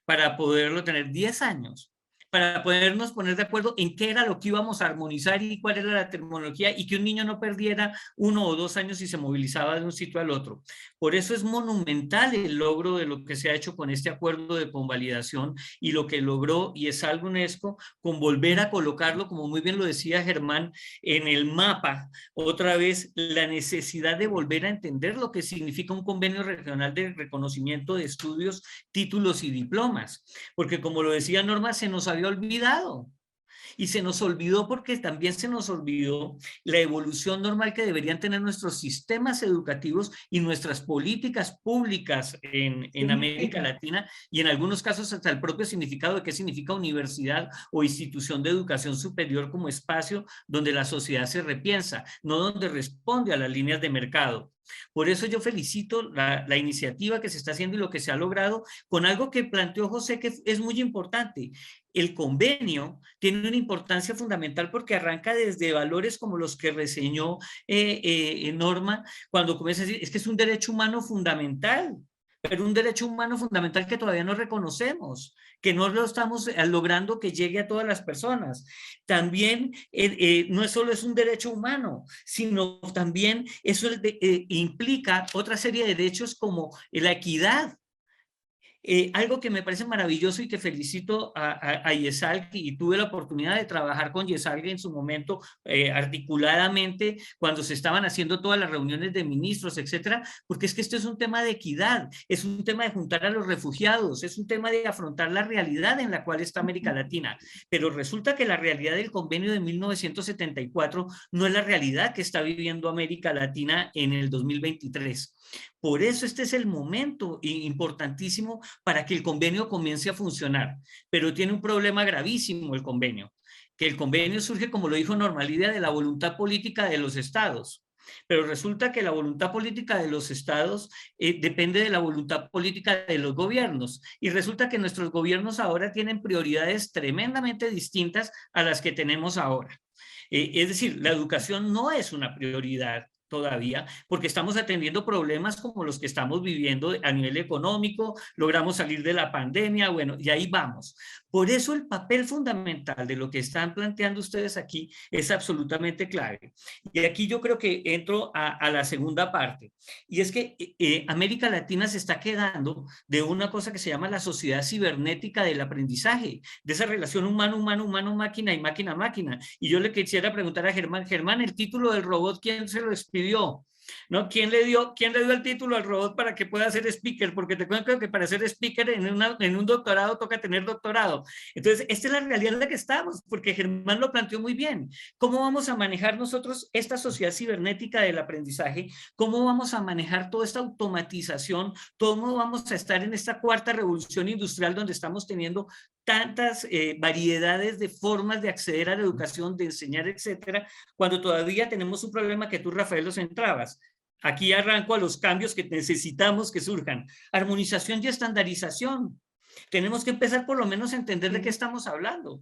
para poderlo tener, 10 años. para podernos poner de acuerdo en qué era lo que íbamos a armonizar y cuál era la terminología, y que un niño no perdiera 1 o 2 años si se movilizaba de un sitio al otro. Por eso es monumental el logro de lo que se ha hecho con este acuerdo de convalidación y lo que logró IESALG UNESCO con volver a colocarlo, como muy bien lo decía Germán, en el mapa, otra vez la necesidad de volver a entender lo que significa un convenio regional de reconocimiento de estudios, títulos y diplomas, porque como lo decía Norma, se nos había olvidado. Y se nos olvidó porque también se nos olvidó la evolución normal que deberían tener nuestros sistemas educativos y nuestras políticas públicas en América Latina, y en algunos casos hasta el propio significado de qué significa universidad o institución de educación superior como espacio donde la sociedad se repiensa, no donde responde a las líneas de mercado. Por eso yo felicito la iniciativa que se está haciendo y lo que se ha logrado con algo que planteó José, que es muy importante. El convenio tiene una importancia fundamental porque arranca desde valores como los que reseñó Norma, cuando comienza a decir, es que es un derecho humano fundamental, pero un derecho humano fundamental que todavía no reconocemos, que no lo estamos logrando que llegue a todas las personas. También no solo es un derecho humano, sino también eso implica otra serie de derechos como la equidad. Algo que me parece maravilloso y que felicito a IESALG, y tuve la oportunidad de trabajar con IESALG en su momento articuladamente cuando se estaban haciendo todas las reuniones de ministros, etcétera, porque es que esto es un tema de equidad, es un tema de juntar a los refugiados, es un tema de afrontar la realidad en la cual está América Latina, pero resulta que la realidad del convenio de 1974 no es la realidad que está viviendo América Latina en el 2023. Por eso este es el momento importantísimo para que el convenio comience a funcionar, pero tiene un problema gravísimo el convenio, que el convenio surge, como lo dijo Norma Lidia, de la voluntad política de los estados, pero resulta que la voluntad política de los estados depende de la voluntad política de los gobiernos, y resulta que nuestros gobiernos ahora tienen prioridades tremendamente distintas a las que tenemos ahora. Es decir, la educación no es una prioridad todavía, porque estamos atendiendo problemas como los que estamos viviendo a nivel económico, logramos salir de la pandemia, bueno, y ahí vamos. Por eso el papel fundamental de lo que están planteando ustedes aquí es absolutamente clave. Y aquí yo creo que entro a la segunda parte, y es que América Latina se está quedando de una cosa que se llama la sociedad cibernética del aprendizaje, de esa relación humano-máquina y máquina-máquina. Y yo le quisiera preguntar a Germán, el título del robot, ¿quién se lo pidió? ¿No? ¿Quién le dio el título al robot para que pueda ser speaker? Porque te cuento que para ser speaker en un doctorado toca tener doctorado. Entonces, esta es la realidad en la que estamos, porque Germán lo planteó muy bien. ¿Cómo vamos a manejar nosotros esta sociedad cibernética del aprendizaje? ¿Cómo vamos a manejar toda esta automatización? ¿Cómo vamos a estar en esta cuarta revolución industrial donde estamos teniendo tantas variedades de formas de acceder a la educación, de enseñar, etcétera, cuando todavía tenemos un problema que tú, Rafael, los entrabas? Aquí arranco a los cambios que necesitamos que surjan. Armonización y estandarización. Tenemos que empezar por lo menos a entender de qué estamos hablando.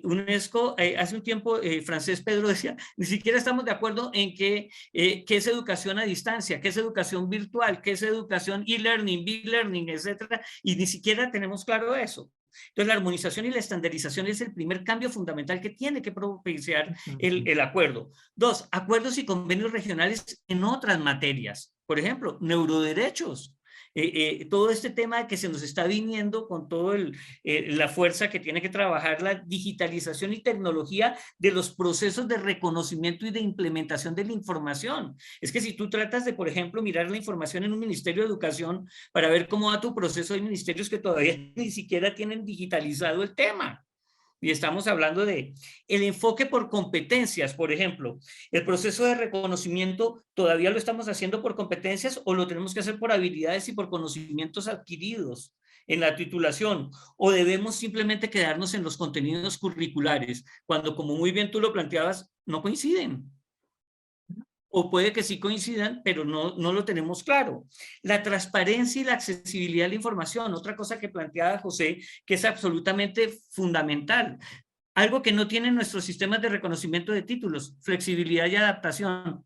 UNESCO, hace un tiempo, Francés Pedro decía, ni siquiera estamos de acuerdo en qué es educación a distancia, qué es educación virtual, qué es educación e-learning, b-learning, etcétera, y ni siquiera tenemos claro eso. Entonces, la armonización y la estandarización es el primer cambio fundamental que tiene que propiciar el acuerdo. 2, acuerdos y convenios regionales en otras materias. Por ejemplo, neuroderechos. Todo este tema que se nos está viniendo con toda la fuerza que tiene que trabajar la digitalización y tecnología de los procesos de reconocimiento y de implementación de la información. Es que si tú tratas de, por ejemplo, mirar la información en un Ministerio de Educación para ver cómo va tu proceso, hay ministerios que todavía ni siquiera tienen digitalizado el tema. Y estamos hablando de el enfoque por competencias, por ejemplo. El proceso de reconocimiento, ¿todavía lo estamos haciendo por competencias o lo tenemos que hacer por habilidades y por conocimientos adquiridos en la titulación? ¿O debemos simplemente quedarnos en los contenidos curriculares, cuando, como muy bien tú lo planteabas, no coinciden? O puede que sí coincidan, pero no lo tenemos claro. La transparencia y la accesibilidad a la información, otra cosa que planteaba José, que es absolutamente fundamental. Algo que no tienen nuestros sistemas de reconocimiento de títulos, flexibilidad y adaptación.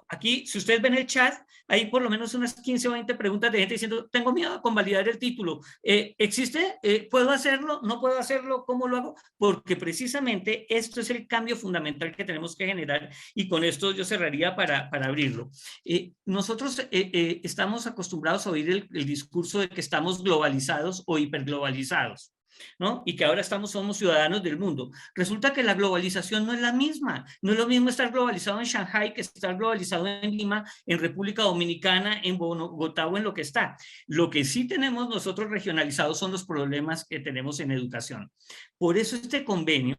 Aquí, si ustedes ven el chat, hay por lo menos unas 15 o 20 preguntas de gente diciendo, tengo miedo a convalidar el título. ¿Existe? ¿Puedo hacerlo? ¿No puedo hacerlo? ¿Cómo lo hago? Porque precisamente esto es el cambio fundamental que tenemos que generar, y con esto yo cerraría para abrirlo. Nosotros estamos acostumbrados a oír el discurso de que estamos globalizados o hiperglobalizados, ¿no? Y que ahora somos ciudadanos del mundo. Resulta que la globalización no es la misma. No es lo mismo estar globalizado en Shanghái que estar globalizado en Lima, en República Dominicana, en Bogotá o en lo que está. Lo que sí tenemos nosotros regionalizados son los problemas que tenemos en educación. Por eso este convenio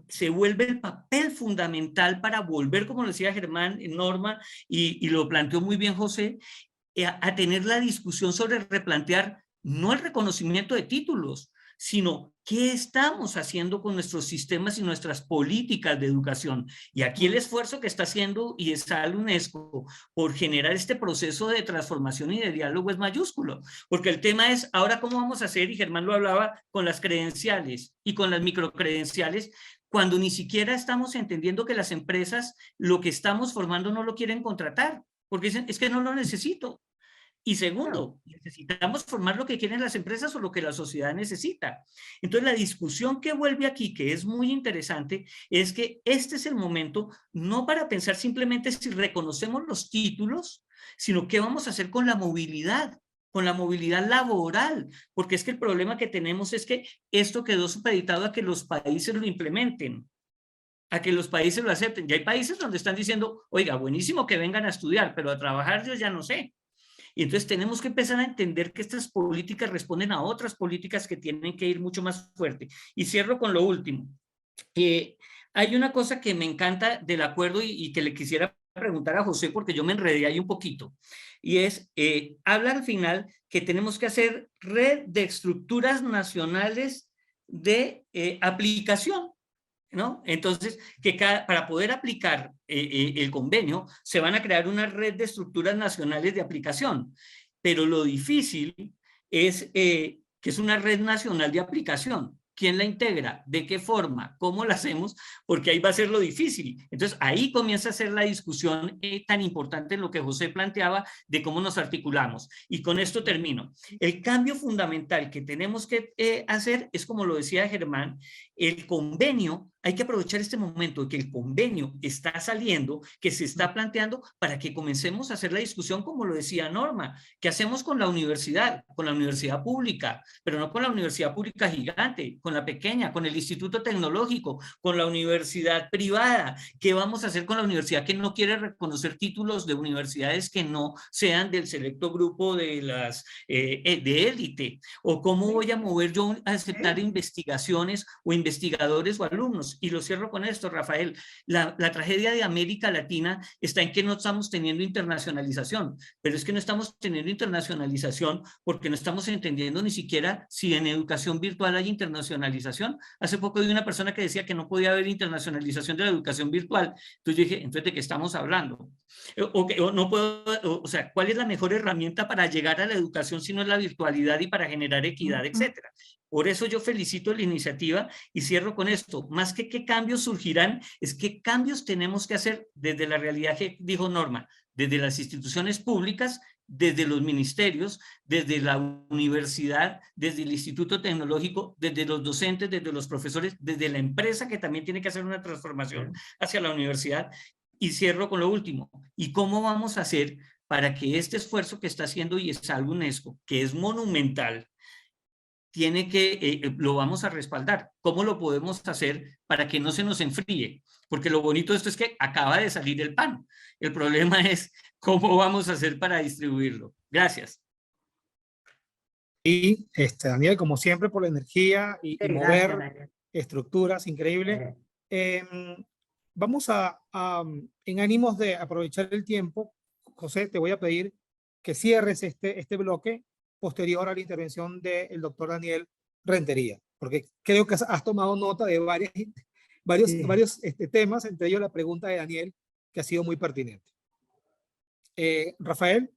se vuelve el papel fundamental para volver, como lo decía Germán, Norma, y lo planteó muy bien José, a tener la discusión sobre replantear no el reconocimiento de títulos, sino qué estamos haciendo con nuestros sistemas y nuestras políticas de educación. Y aquí el esfuerzo que está haciendo IESAL UNESCO por generar este proceso de transformación y de diálogo es mayúsculo, porque el tema es ahora cómo vamos a hacer, y Germán lo hablaba, con las credenciales y con las microcredenciales, cuando ni siquiera estamos entendiendo que las empresas lo que estamos formando no lo quieren contratar, porque dicen, es que no lo necesito. Y segundo, necesitamos formar lo que quieren las empresas o lo que la sociedad necesita. Entonces, la discusión que vuelve aquí, que es muy interesante, es que este es el momento no para pensar simplemente si reconocemos los títulos, sino qué vamos a hacer con la movilidad laboral, porque es que el problema que tenemos es que esto quedó supeditado a que los países lo implementen, a que los países lo acepten. Ya hay países donde están diciendo, oiga, buenísimo que vengan a estudiar, pero a trabajar yo ya no sé. Y entonces tenemos que empezar a entender que estas políticas responden a otras políticas que tienen que ir mucho más fuerte. Y cierro con lo último. Hay una cosa que me encanta del acuerdo y que le quisiera preguntar a José, porque yo me enredé ahí un poquito, y es, habla al final que tenemos que hacer red de estructuras nacionales de aplicación, ¿no? Entonces, para poder aplicar el convenio, se van a crear una red de estructuras nacionales de aplicación, pero lo difícil es que es una red nacional de aplicación. ¿Quién la integra? ¿De qué forma? ¿Cómo la hacemos? Porque ahí va a ser lo difícil. Entonces, ahí comienza a ser la discusión tan importante en lo que José planteaba de cómo nos articulamos. Y con esto termino. El cambio fundamental que tenemos que hacer es, como lo decía Germán, el convenio. Hay que aprovechar este momento de que el convenio está saliendo, que se está planteando, para que comencemos a hacer la discusión, como lo decía Norma. ¿Qué hacemos con la universidad? Con la universidad pública, pero no con la universidad pública gigante, con la pequeña, con el instituto tecnológico, con la universidad privada. ¿Qué vamos a hacer con la universidad que no quiere reconocer títulos de universidades que no sean del selecto grupo de las de élite? ¿O cómo voy a mover yo a aceptar investigaciones o investigadores o alumnos? Y lo cierro con esto, Rafael. La tragedia de América Latina está en que no estamos teniendo internacionalización, pero es que no estamos teniendo internacionalización porque no estamos entendiendo ni siquiera si en educación virtual hay internacionalización. Hace poco vi una persona que decía que no podía haber internacionalización de la educación virtual. Entonces yo dije, entonces, ¿de qué estamos hablando? O sea, ¿cuál es la mejor herramienta para llegar a la educación si no es la virtualidad y para generar equidad, etcétera? Por eso yo felicito la iniciativa y cierro con esto. Más que qué cambios surgirán, es qué cambios tenemos que hacer desde la realidad que dijo Norma, desde las instituciones públicas, desde los ministerios, desde la universidad, desde el Instituto Tecnológico, desde los docentes, desde los profesores, desde la empresa, que también tiene que hacer una transformación hacia la universidad. Y cierro con lo último. ¿Y cómo vamos a hacer para que este esfuerzo que está haciendo IESAL UNESCO, que es monumental, lo vamos a respaldar? ¿Cómo lo podemos hacer para que no se nos enfríe? Porque lo bonito de esto es que acaba de salir el pan. El problema es cómo vamos a hacer para distribuirlo. Gracias. Y Daniel, como siempre, por la energía y mover Daniel. estructuras, increíble. Vamos en ánimos de aprovechar el tiempo, José, te voy a pedir que cierres este bloque posterior a la intervención del doctor Daniel Rentería, porque creo que has tomado nota de varios temas, entre ellos la pregunta de Daniel, que ha sido muy pertinente. Rafael.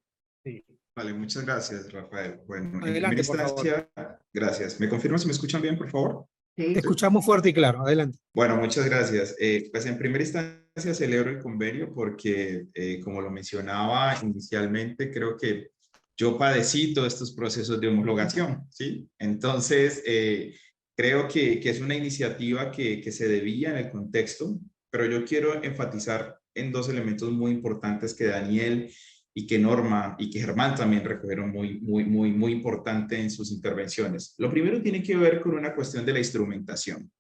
Sí. Vale, muchas gracias, Rafael. Bueno, adelante, en primera instancia, gracias. ¿Me confirman si me escuchan bien, por favor? Sí. Te escuchamos fuerte y claro, adelante. Bueno, muchas gracias. Pues en primera instancia instancia celebro el convenio porque, como lo mencionaba inicialmente, creo que yo padecí todos estos procesos de homologación, ¿sí? Entonces, creo que es una iniciativa que se debía en el contexto, pero yo quiero enfatizar en dos elementos muy importantes que Daniel y que Norma y que Germán también recogieron muy importante en sus intervenciones. Lo primero tiene que ver con una cuestión de la instrumentación.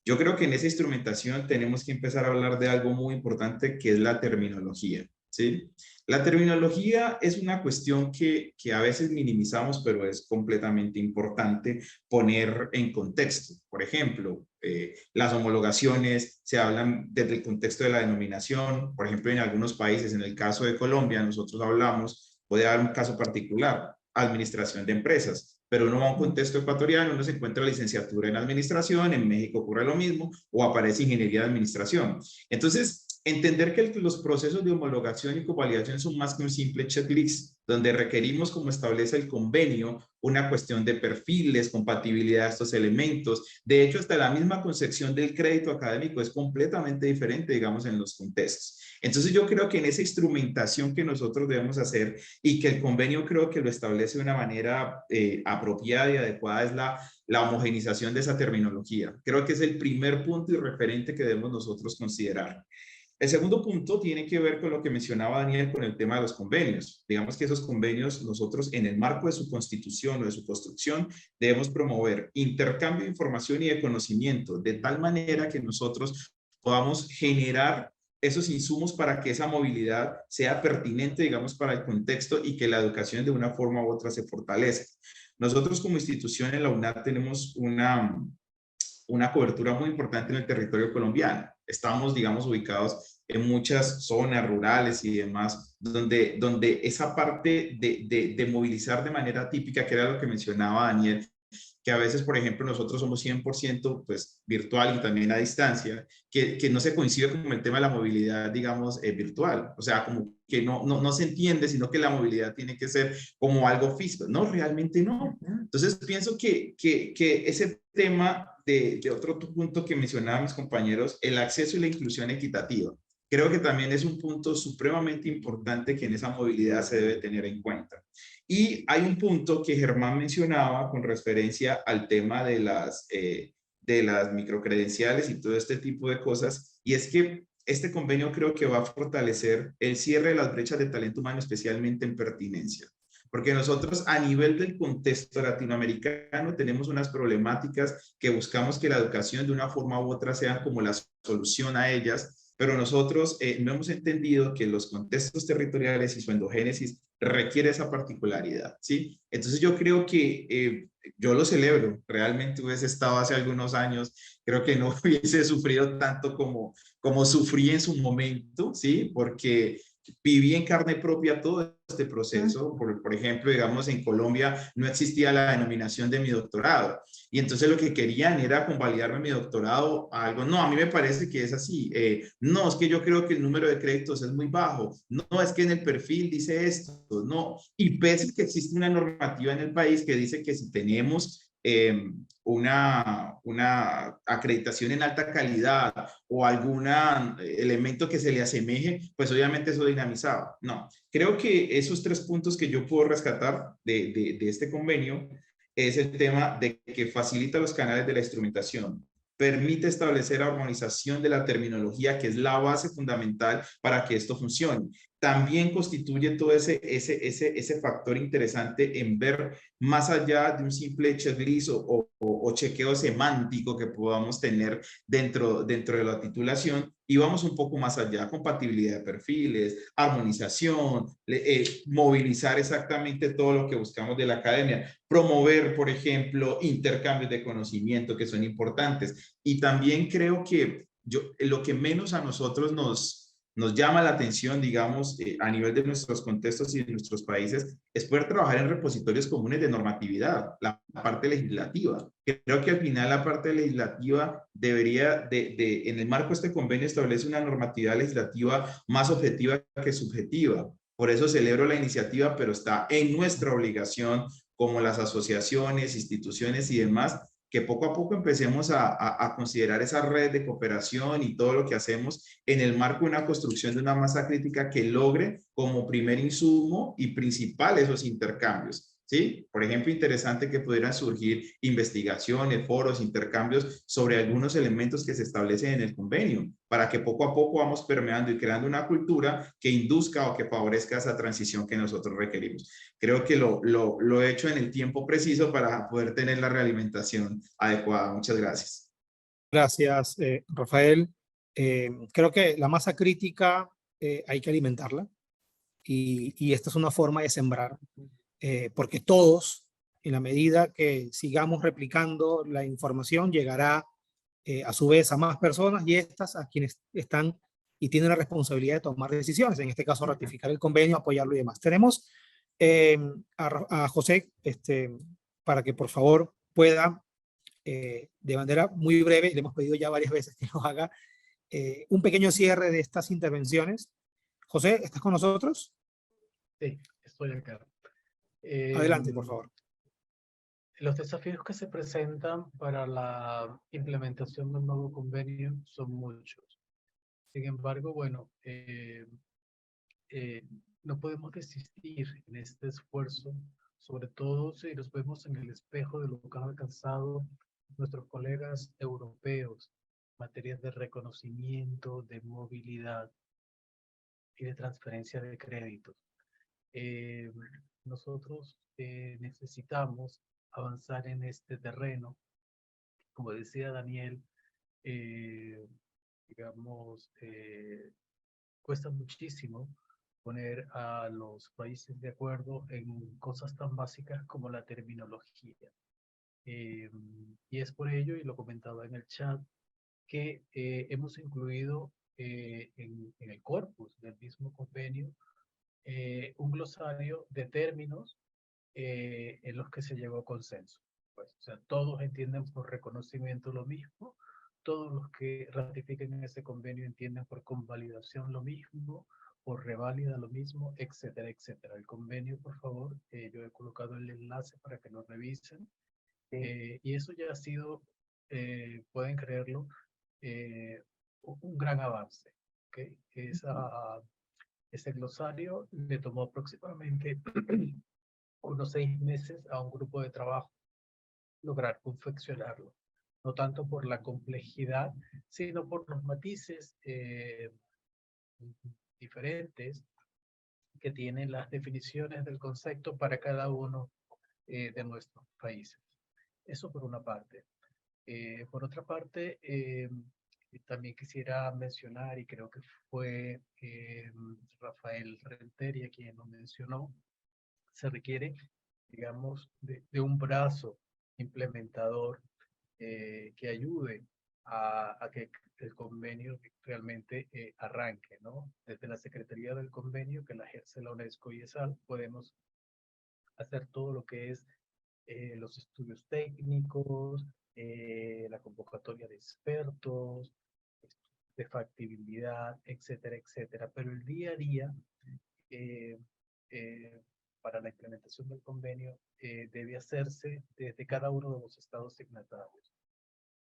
Yo creo que en esa instrumentación tenemos que empezar a hablar de algo muy importante que es la terminología, ¿sí? La terminología es una cuestión que a veces minimizamos, pero es completamente importante poner en contexto. Por ejemplo, las homologaciones se hablan desde el contexto de la denominación. Por ejemplo, en algunos países, en el caso de Colombia, nosotros hablamos, puede haber un caso particular, administración de empresas. Pero uno va a un contexto ecuatoriano, uno se encuentra licenciatura en administración, en México ocurre lo mismo, o aparece ingeniería de administración. Entonces, entender que los procesos de homologación y convalidación son más que un simple checklist, donde requerimos, como establece el convenio, una cuestión de perfiles, compatibilidad de estos elementos. De hecho, hasta la misma concepción del crédito académico es completamente diferente, digamos, en los contextos. Entonces, yo creo que en esa instrumentación que nosotros debemos hacer y que el convenio creo que lo establece de una manera apropiada y adecuada es la homogenización de esa terminología. Creo que es el primer punto y referente que debemos nosotros considerar. El segundo punto tiene que ver con lo que mencionaba Daniel con el tema de los convenios. Digamos que esos convenios nosotros en el marco de su constitución o de su construcción debemos promover intercambio de información y de conocimiento de tal manera que nosotros podamos generar esos insumos para que esa movilidad sea pertinente, digamos, para el contexto y que la educación de una forma u otra se fortalezca. Nosotros como institución en la UNAD tenemos una cobertura muy importante en el territorio colombiano. Estamos, digamos, ubicados en muchas zonas rurales y demás, donde esa parte de movilizar de manera típica, que era lo que mencionaba Daniel, que a veces, por ejemplo, nosotros somos 100% pues, virtual y también a distancia, que no se coincide con el tema de la movilidad, digamos, virtual. O sea, como que no se entiende, sino que la movilidad tiene que ser como algo físico. No, realmente no. Entonces, pienso que ese tema de otro punto que mencionaban mis compañeros, el acceso y la inclusión equitativa, creo que también es un punto supremamente importante que en esa movilidad se debe tener en cuenta. Y hay un punto que Germán mencionaba con referencia al tema de las microcredenciales y todo este tipo de cosas, y es que este convenio creo que va a fortalecer el cierre de las brechas de talento humano, especialmente en pertinencia. Porque nosotros a nivel del contexto latinoamericano tenemos unas problemáticas que buscamos que la educación de una forma u otra sea como la solución a ellas, pero nosotros no hemos entendido que los contextos territoriales y su endogénesis requiere esa particularidad, ¿sí? Entonces yo creo que yo lo celebro, realmente hubiese estado hace algunos años, creo que no hubiese sufrido tanto como sufrí en su momento, ¿sí? Porque viví en carne propia todo este proceso. Por ejemplo, digamos, en Colombia no existía la denominación de mi doctorado. Y entonces lo que querían era convalidarme mi doctorado a algo. No, a mí me parece que es así. No, es que yo creo que el número de créditos es muy bajo. No, es que en el perfil dice esto. No. Y pese a que existe una normativa en el país que dice que si tenemos una acreditación en alta calidad o algún elemento que se le asemeje, pues obviamente eso dinamizaba. No, creo que esos tres puntos que yo puedo rescatar de este convenio es el tema de que facilita los canales de la instrumentación, permite establecer armonización de la terminología, que es la base fundamental para que esto funcione. También constituye todo ese factor interesante en ver más allá de un simple checklist o chequeo semántico que podamos tener dentro de la titulación, y vamos un poco más allá: compatibilidad de perfiles, armonización, movilizar exactamente todo lo que buscamos de la academia, promover, por ejemplo, intercambios de conocimiento que son importantes. Y también creo que lo que menos a nosotros nos llama la atención, digamos, a nivel de nuestros contextos y de nuestros países, es poder trabajar en repositorios comunes de normatividad, la parte legislativa. Creo que al final la parte legislativa debería, en el marco de este convenio, establece una normatividad legislativa más objetiva que subjetiva. Por eso celebro la iniciativa, pero está en nuestra obligación, como las asociaciones, instituciones y demás, que poco a poco empecemos a considerar esa red de cooperación y todo lo que hacemos en el marco de una construcción de una masa crítica que logre como primer insumo y principal esos intercambios. ¿Sí? Por ejemplo, interesante que pudieran surgir investigaciones, foros, intercambios sobre algunos elementos que se establecen en el convenio, para que poco a poco vamos permeando y creando una cultura que induzca o que favorezca esa transición que nosotros requerimos. Creo que lo he hecho en el tiempo preciso para poder tener la realimentación adecuada. Muchas gracias. Gracias, Rafael. Creo que la masa crítica hay que alimentarla y esta es una forma de sembrar. Porque todos, en la medida que sigamos replicando la información, llegará a su vez a más personas y estas a quienes están y tienen la responsabilidad de tomar decisiones, en este caso ratificar el convenio, apoyarlo y demás. Tenemos a José para que por favor pueda, de manera muy breve, le hemos pedido ya varias veces que lo haga, un pequeño cierre de estas intervenciones. José, ¿estás con nosotros? Sí, estoy acá. Adelante, por favor. Los desafíos que se presentan para la implementación del nuevo convenio son muchos. Sin embargo, bueno, no podemos desistir en este esfuerzo, sobre todo si nos vemos en el espejo de lo que han alcanzado nuestros colegas europeos en materia de reconocimiento, de movilidad y de transferencia de créditos. Nosotros necesitamos avanzar en este terreno. Como decía Daniel, digamos, cuesta muchísimo poner a los países de acuerdo en cosas tan básicas como la terminología. Y es por ello, y lo comentaba en el chat, que hemos incluido en el corpus del mismo convenio un glosario de términos en los que se llegó a consenso. Pues, o sea, todos entienden por reconocimiento lo mismo, todos los que ratifiquen ese convenio entienden por convalidación lo mismo, por reválida lo mismo, etcétera, etcétera. El convenio, por favor, yo he colocado el enlace para que lo revisen. Y eso ya ha sido, pueden creerlo, un gran avance. ¿Okay? Ese glosario le tomó aproximadamente unos 6 meses a un grupo de trabajo lograr confeccionarlo. No tanto por la complejidad, sino por los matices diferentes que tienen las definiciones del concepto para cada uno de nuestros países. Eso por una parte. Por otra parte, también quisiera mencionar, y creo que fue Rafael Rentería quien lo mencionó, se requiere, digamos, de un brazo implementador que ayude a que el convenio realmente arranque, ¿no? Desde la Secretaría del Convenio, que la ejerce la UNESCO y ESAL, podemos hacer todo lo que es los estudios técnicos, la convocatoria de expertos, de factibilidad, etcétera, etcétera. Pero el día a día, eh, eh, para la implementación del convenio, debe hacerse desde cada uno de los estados signatarios.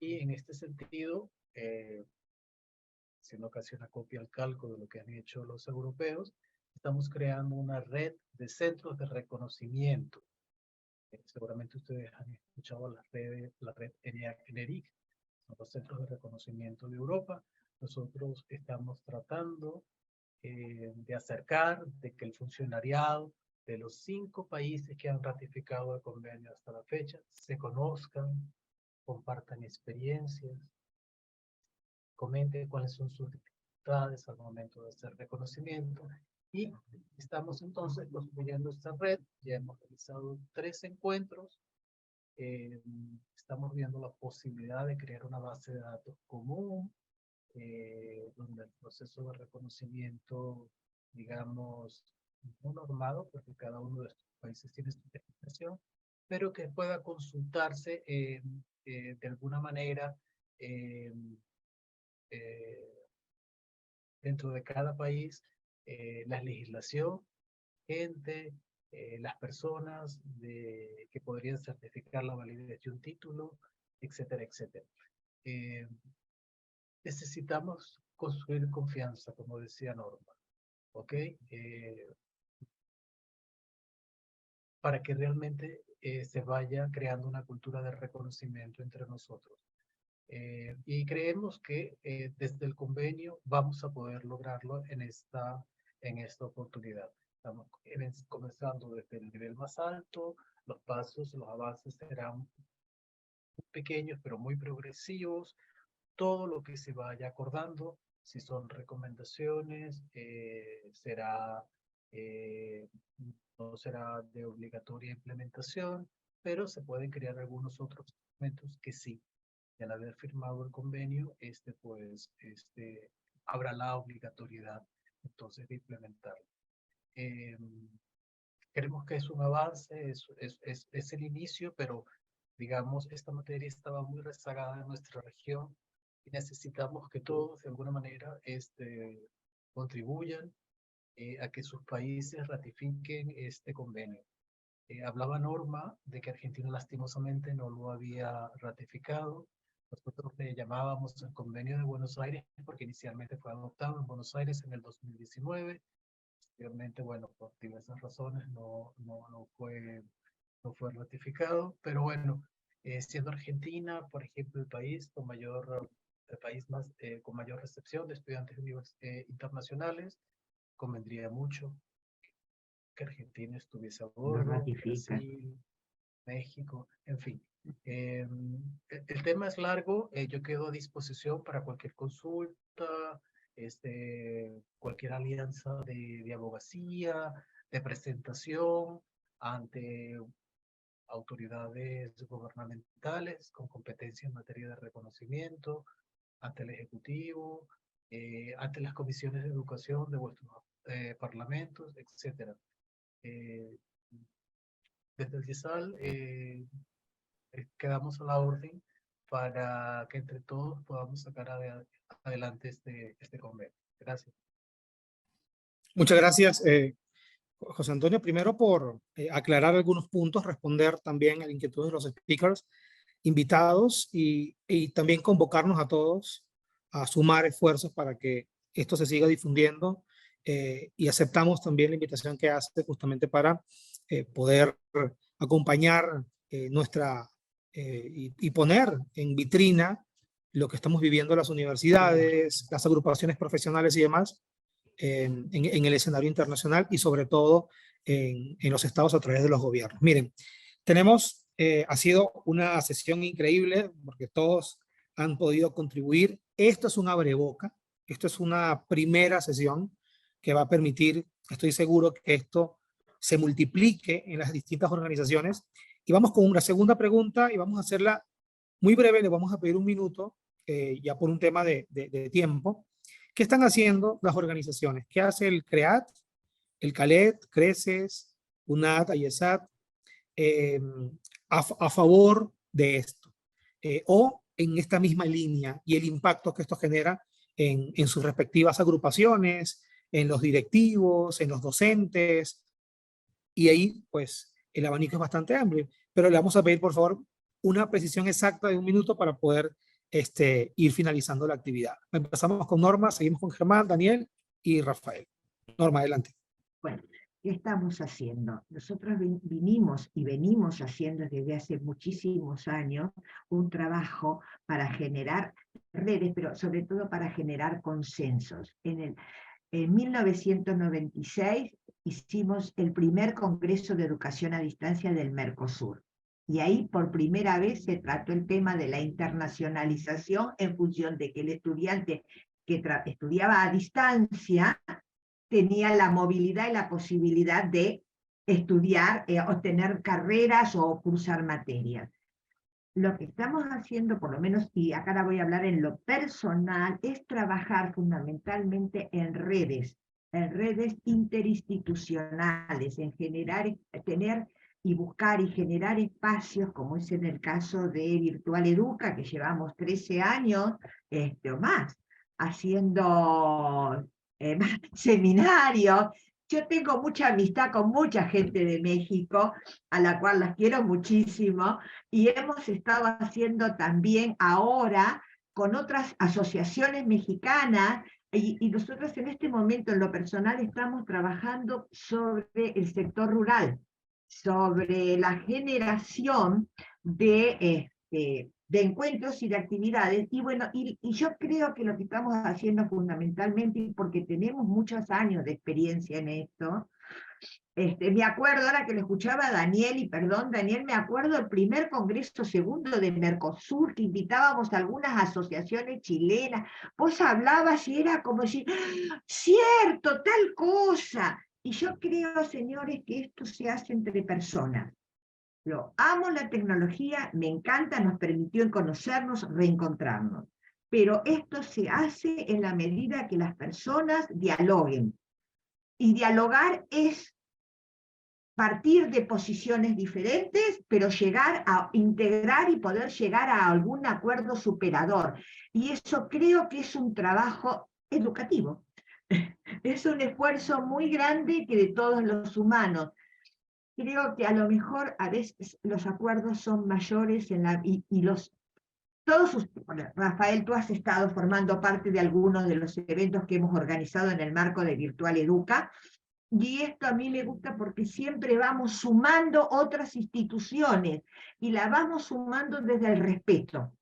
Y en este sentido, siendo casi una copia al calco de lo que han hecho los europeos, estamos creando una red de centros de reconocimiento. Seguramente ustedes han escuchado la red ENERIC, son los centros de reconocimiento de Europa. Nosotros estamos tratando de acercar, de que el funcionariado de los 5 países que han ratificado el convenio hasta la fecha se conozcan, compartan experiencias, comenten cuáles son sus dificultades al momento de hacer reconocimiento. Y estamos entonces construyendo esta red. Ya hemos realizado 3 encuentros. Estamos viendo la posibilidad de crear una base de datos común, donde el proceso de reconocimiento, digamos, no normado, porque cada uno de estos países tiene su definición, pero que pueda consultarse de alguna manera dentro de cada país, la legislación, gente, las personas que podrían certificar la validez de un título, etcétera, etcétera. Necesitamos construir confianza, como decía Norma, ¿ok? Para que realmente se vaya creando una cultura de reconocimiento entre nosotros. Y creemos que desde el convenio vamos a poder lograrlo en esta oportunidad. Estamos comenzando desde el nivel más alto, los pasos, los avances serán pequeños pero muy progresivos. Todo lo que se vaya acordando, si son recomendaciones, no será de obligatoria implementación, pero se pueden crear algunos otros instrumentos que sí. Y al haber firmado el convenio, habrá la obligatoriedad entonces de implementarlo. Creemos que es un avance, es el inicio, pero digamos, esta materia estaba muy rezagada en nuestra región y necesitamos que todos de alguna manera contribuyan a que sus países ratifiquen este convenio. Hablaba Norma de que Argentina lastimosamente no lo había ratificado. Nosotros le llamábamos el Convenio de Buenos Aires porque inicialmente fue adoptado en Buenos Aires en el 2019. Posteriormente, bueno, por diversas razones no fue ratificado, pero bueno, siendo Argentina, por ejemplo, el país con mayor recepción de estudiantes internacionales, convendría mucho que Argentina estuviese a bordo, Brasil, México, en fin. El tema es largo, yo quedo a disposición para cualquier consulta, cualquier alianza de abogacía, de presentación ante autoridades gubernamentales con competencia en materia de reconocimiento, ante el Ejecutivo, ante las comisiones de educación de vuestros parlamentos, etc. Desde el GIESAL quedamos a la orden para que entre todos podamos sacar adelante este convenio. Gracias. Muchas gracias, José Antonio. Primero por aclarar algunos puntos, responder también a la inquietud de los speakers invitados y también convocarnos a todos a sumar esfuerzos para que esto se siga difundiendo y aceptamos también la invitación que hace justamente para poder acompañar y poner en vitrina lo que estamos viviendo en las universidades, las agrupaciones profesionales y demás en el escenario internacional y sobre todo en los estados a través de los gobiernos. Miren, ha sido una sesión increíble porque todos han podido contribuir. Esto es un abreboca, esto es una primera sesión que va a permitir, estoy seguro, que esto se multiplique en las distintas organizaciones. Y vamos con una segunda pregunta y vamos a hacerla muy breve, le vamos a pedir un minuto, ya por un tema de tiempo. ¿Qué están haciendo las organizaciones? ¿Qué hace el CREAT, el CALET, CRECES, UNAT, AYESAT, a favor de esto? O en esta misma línea y el impacto que esto genera en sus respectivas agrupaciones, en los directivos, en los docentes, y ahí pues el abanico es bastante amplio, pero le vamos a pedir por favor una precisión exacta de un minuto para poder ir finalizando la actividad. Empezamos con Norma, seguimos con Germán, Daniel y Rafael. Norma, adelante. Bueno, ¿qué estamos haciendo? Nosotros venimos haciendo desde hace muchísimos años un trabajo para generar redes, pero sobre todo para generar consensos. En 1996 hicimos el primer Congreso de Educación a Distancia del Mercosur. Y ahí por primera vez se trató el tema de la internacionalización en función de que el estudiante que estudiaba a distancia tenía la movilidad y la posibilidad de estudiar, obtener carreras o cursar materias. Lo que estamos haciendo, por lo menos, y acá la voy a hablar en lo personal, es trabajar fundamentalmente en redes interinstitucionales, en generar, tener y buscar y generar espacios, como es en el caso de Virtual Educa, que llevamos 13 años o más, haciendo seminarios, yo tengo mucha amistad con mucha gente de México, a la cual las quiero muchísimo, y hemos estado haciendo también ahora con otras asociaciones mexicanas, y nosotros en este momento en lo personal estamos trabajando sobre el sector rural, sobre la generación de encuentros y de actividades, y bueno, y yo creo que lo que estamos haciendo fundamentalmente, porque tenemos muchos años de experiencia en esto, me acuerdo ahora que lo escuchaba a Daniel, y perdón Daniel, me acuerdo el primer congreso segundo de Mercosur, que invitábamos a algunas asociaciones chilenas, vos hablabas y era como decir, cierto, tal cosa, y yo creo, señores, que esto se hace entre personas. Yo amo la tecnología, me encanta, nos permitió conocernos, reencontrarnos. Pero esto se hace en la medida que las personas dialoguen. Y dialogar es partir de posiciones diferentes, pero llegar a integrar y poder llegar a algún acuerdo superador. Y eso creo que es un trabajo educativo. Es un esfuerzo muy grande que de todos los humanos. Creo que a lo mejor a veces los acuerdos son mayores Rafael, tú has estado formando parte de algunos de los eventos que hemos organizado en el marco de Virtual Educa, y esto a mí me gusta porque siempre vamos sumando otras instituciones, y la vamos sumando desde el respeto,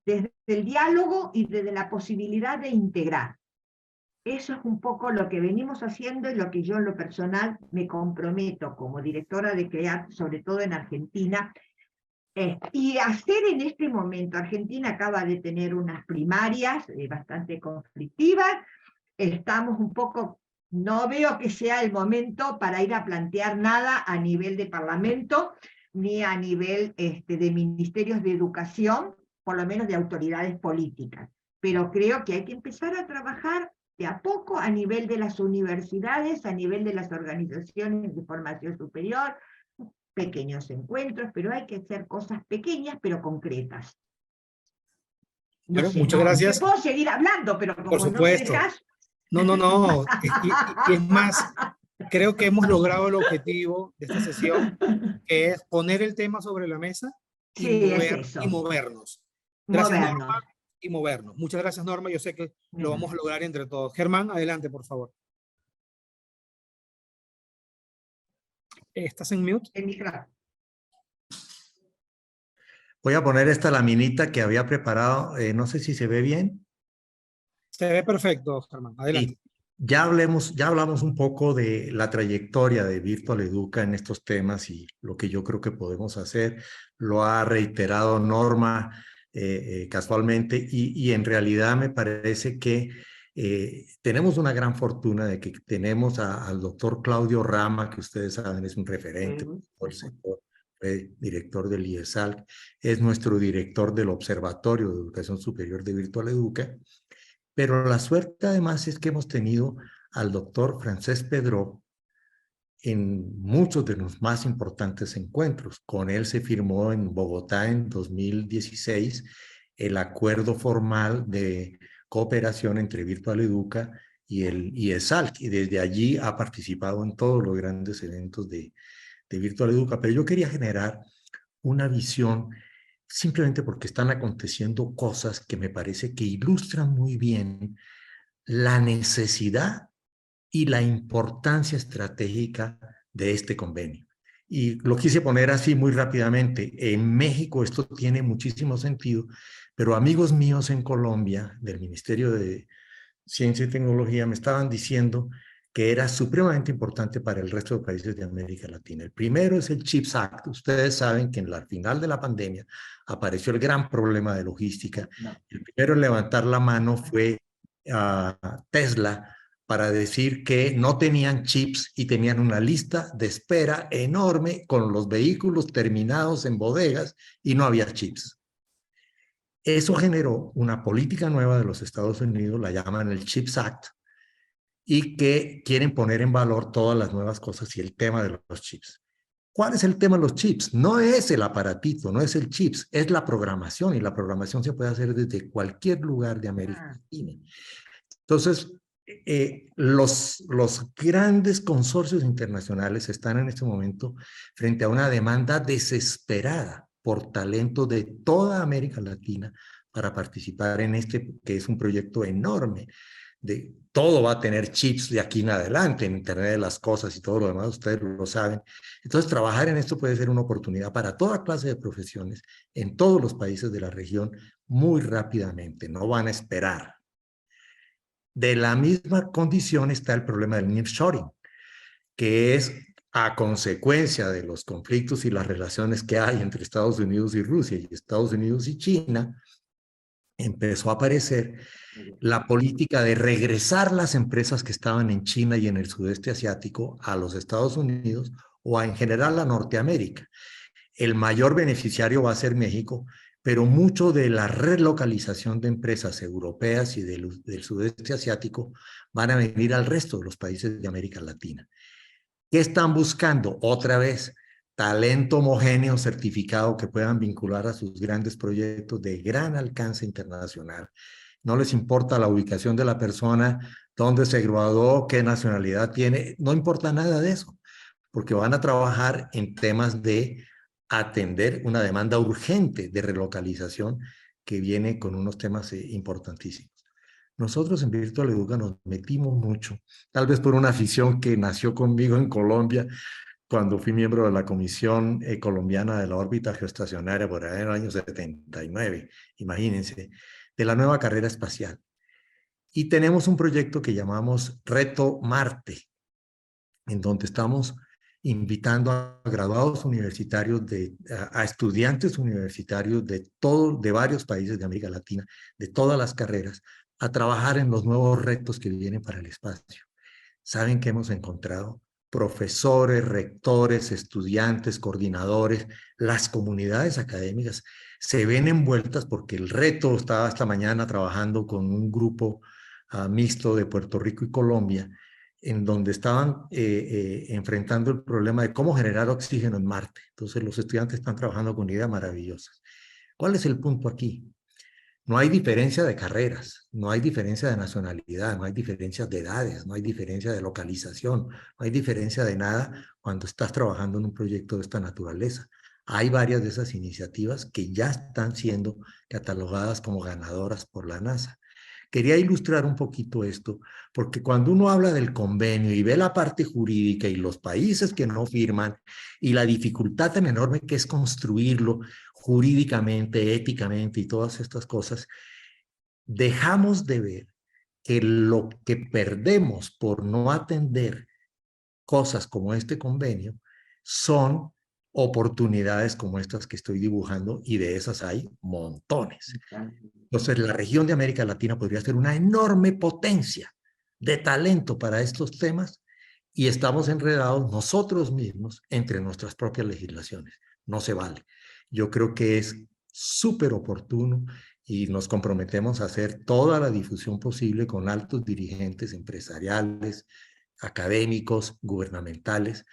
desde el diálogo y desde la posibilidad de integrar. Eso es un poco lo que venimos haciendo y lo que yo en lo personal me comprometo como directora de CREAT, sobre todo en Argentina, y hacer en este momento. Argentina acaba de tener unas primarias bastante conflictivas, estamos un poco, no veo que sea el momento para ir a plantear nada a nivel de Parlamento, ni a nivel de ministerios de educación, por lo menos de autoridades políticas, pero creo que hay que empezar a trabajar de a poco a nivel de las universidades, a nivel de las organizaciones de formación superior, pequeños encuentros, pero hay que hacer cosas pequeñas pero concretas. No Bueno, sé, muchas gracias. Puedo seguir hablando, pero como por supuesto. no me dejas... No. Y es más, creo que hemos logrado el objetivo de esta sesión, que es poner el tema sobre la mesa y, Sí, es eso. y movernos. Gracias, Movernos. Norma, y movernos. Muchas gracias, Norma. Yo sé que lo vamos a lograr entre todos. Germán, adelante, por favor. ¿Estás en mute? En micrófono. Voy a poner esta laminita que había preparado. No sé si se ve bien. Se ve perfecto, Germán. Adelante. Sí. Ya hablamos un poco de la trayectoria de Virtual Educa en estos temas y lo que yo creo que podemos hacer. Lo ha reiterado Norma casualmente, y en realidad me parece que tenemos una gran fortuna de que tenemos al doctor Claudio Rama, que ustedes saben es un referente por el sector, fue director del IESALC, es nuestro director del Observatorio de Educación Superior de Virtual Educa. Pero la suerte además es que hemos tenido al doctor Francesc Pedró en muchos de los más importantes encuentros. Con él se firmó en Bogotá en 2016 el acuerdo formal de cooperación entre Virtual Educa y el IESALC, y desde allí ha participado en todos los grandes eventos de Virtual Educa. Pero yo quería generar una visión simplemente porque están aconteciendo cosas que me parece que ilustran muy bien la necesidad y la importancia estratégica de este convenio. Y lo quise poner así muy rápidamente. En México esto tiene muchísimo sentido, pero amigos míos en Colombia, del Ministerio de Ciencia y Tecnología, me estaban diciendo que era supremamente importante para el resto de países de América Latina. El primero es el CHIPS Act. Ustedes saben que en la final de la pandemia apareció el gran problema de logística. El primero en levantar la mano fue Tesla, para decir que no tenían chips y tenían una lista de espera enorme con los vehículos terminados en bodegas y no había chips. Eso generó una política nueva de los Estados Unidos, la llaman el CHIPS Act, y que quieren poner en valor todas las nuevas cosas y el tema de los chips. ¿Cuál es el tema de los chips? No es el aparatito, no es el chips, es la programación, y la programación se puede hacer desde cualquier lugar de América Latina. Entonces, los grandes consorcios internacionales están en este momento frente a una demanda desesperada por talento de toda América Latina para participar en este, que es un proyecto enorme. Todo va a tener chips de aquí en adelante, en Internet de las cosas y todo lo demás, ustedes lo saben. Entonces, trabajar en esto puede ser una oportunidad para toda clase de profesiones en todos los países de la región muy rápidamente, no van a esperar. De la misma condición está el problema del nearshoring, que es a consecuencia de los conflictos y las relaciones que hay entre Estados Unidos y Rusia y Estados Unidos y China, empezó a aparecer la política de regresar las empresas que estaban en China y en el sudeste asiático a los Estados Unidos o en general a Norteamérica. El mayor beneficiario va a ser México, pero mucho de la relocalización de empresas europeas y del sudeste asiático van a venir al resto de los países de América Latina. ¿Qué están buscando? Otra vez, talento homogéneo certificado que puedan vincular a sus grandes proyectos de gran alcance internacional. No les importa la ubicación de la persona, dónde se graduó, qué nacionalidad tiene, no importa nada de eso, porque van a trabajar en temas de atender una demanda urgente de relocalización que viene con unos temas importantísimos. Nosotros en Virtual Educa nos metimos mucho, tal vez por una afición que nació conmigo en Colombia, cuando fui miembro de la Comisión Colombiana de la Órbita Geoestacionaria por ahí en el año 79, imagínense, de la nueva carrera espacial. Y tenemos un proyecto que llamamos Reto Marte, en donde estamos invitando a graduados universitarios, a estudiantes universitarios de varios países de América Latina, de todas las carreras, a trabajar en los nuevos retos que vienen para el espacio. ¿Saben qué hemos encontrado? Profesores, rectores, estudiantes, coordinadores, las comunidades académicas se ven envueltas porque el reto, estaba esta mañana trabajando con un grupo mixto de Puerto Rico y Colombia, en donde estaban enfrentando el problema de cómo generar oxígeno en Marte. Entonces los estudiantes están trabajando con ideas maravillosas. ¿Cuál es el punto aquí? No hay diferencia de carreras, no hay diferencia de nacionalidad, no hay diferencias de edades, no hay diferencia de localización, no hay diferencia de nada cuando estás trabajando en un proyecto de esta naturaleza. Hay varias de esas iniciativas que ya están siendo catalogadas como ganadoras por la NASA. Quería ilustrar un poquito esto, porque cuando uno habla del convenio y ve la parte jurídica y los países que no firman y la dificultad tan enorme que es construirlo jurídicamente, éticamente y todas estas cosas, dejamos de ver que lo que perdemos por no atender cosas como este convenio son oportunidades como estas que estoy dibujando, y de esas hay montones. Entonces, la región de América Latina podría ser una enorme potencia de talento para estos temas, y estamos enredados nosotros mismos entre nuestras propias legislaciones. No se vale. Yo creo que es súper oportuno y nos comprometemos a hacer toda la difusión posible con altos dirigentes empresariales, académicos, gubernamentales,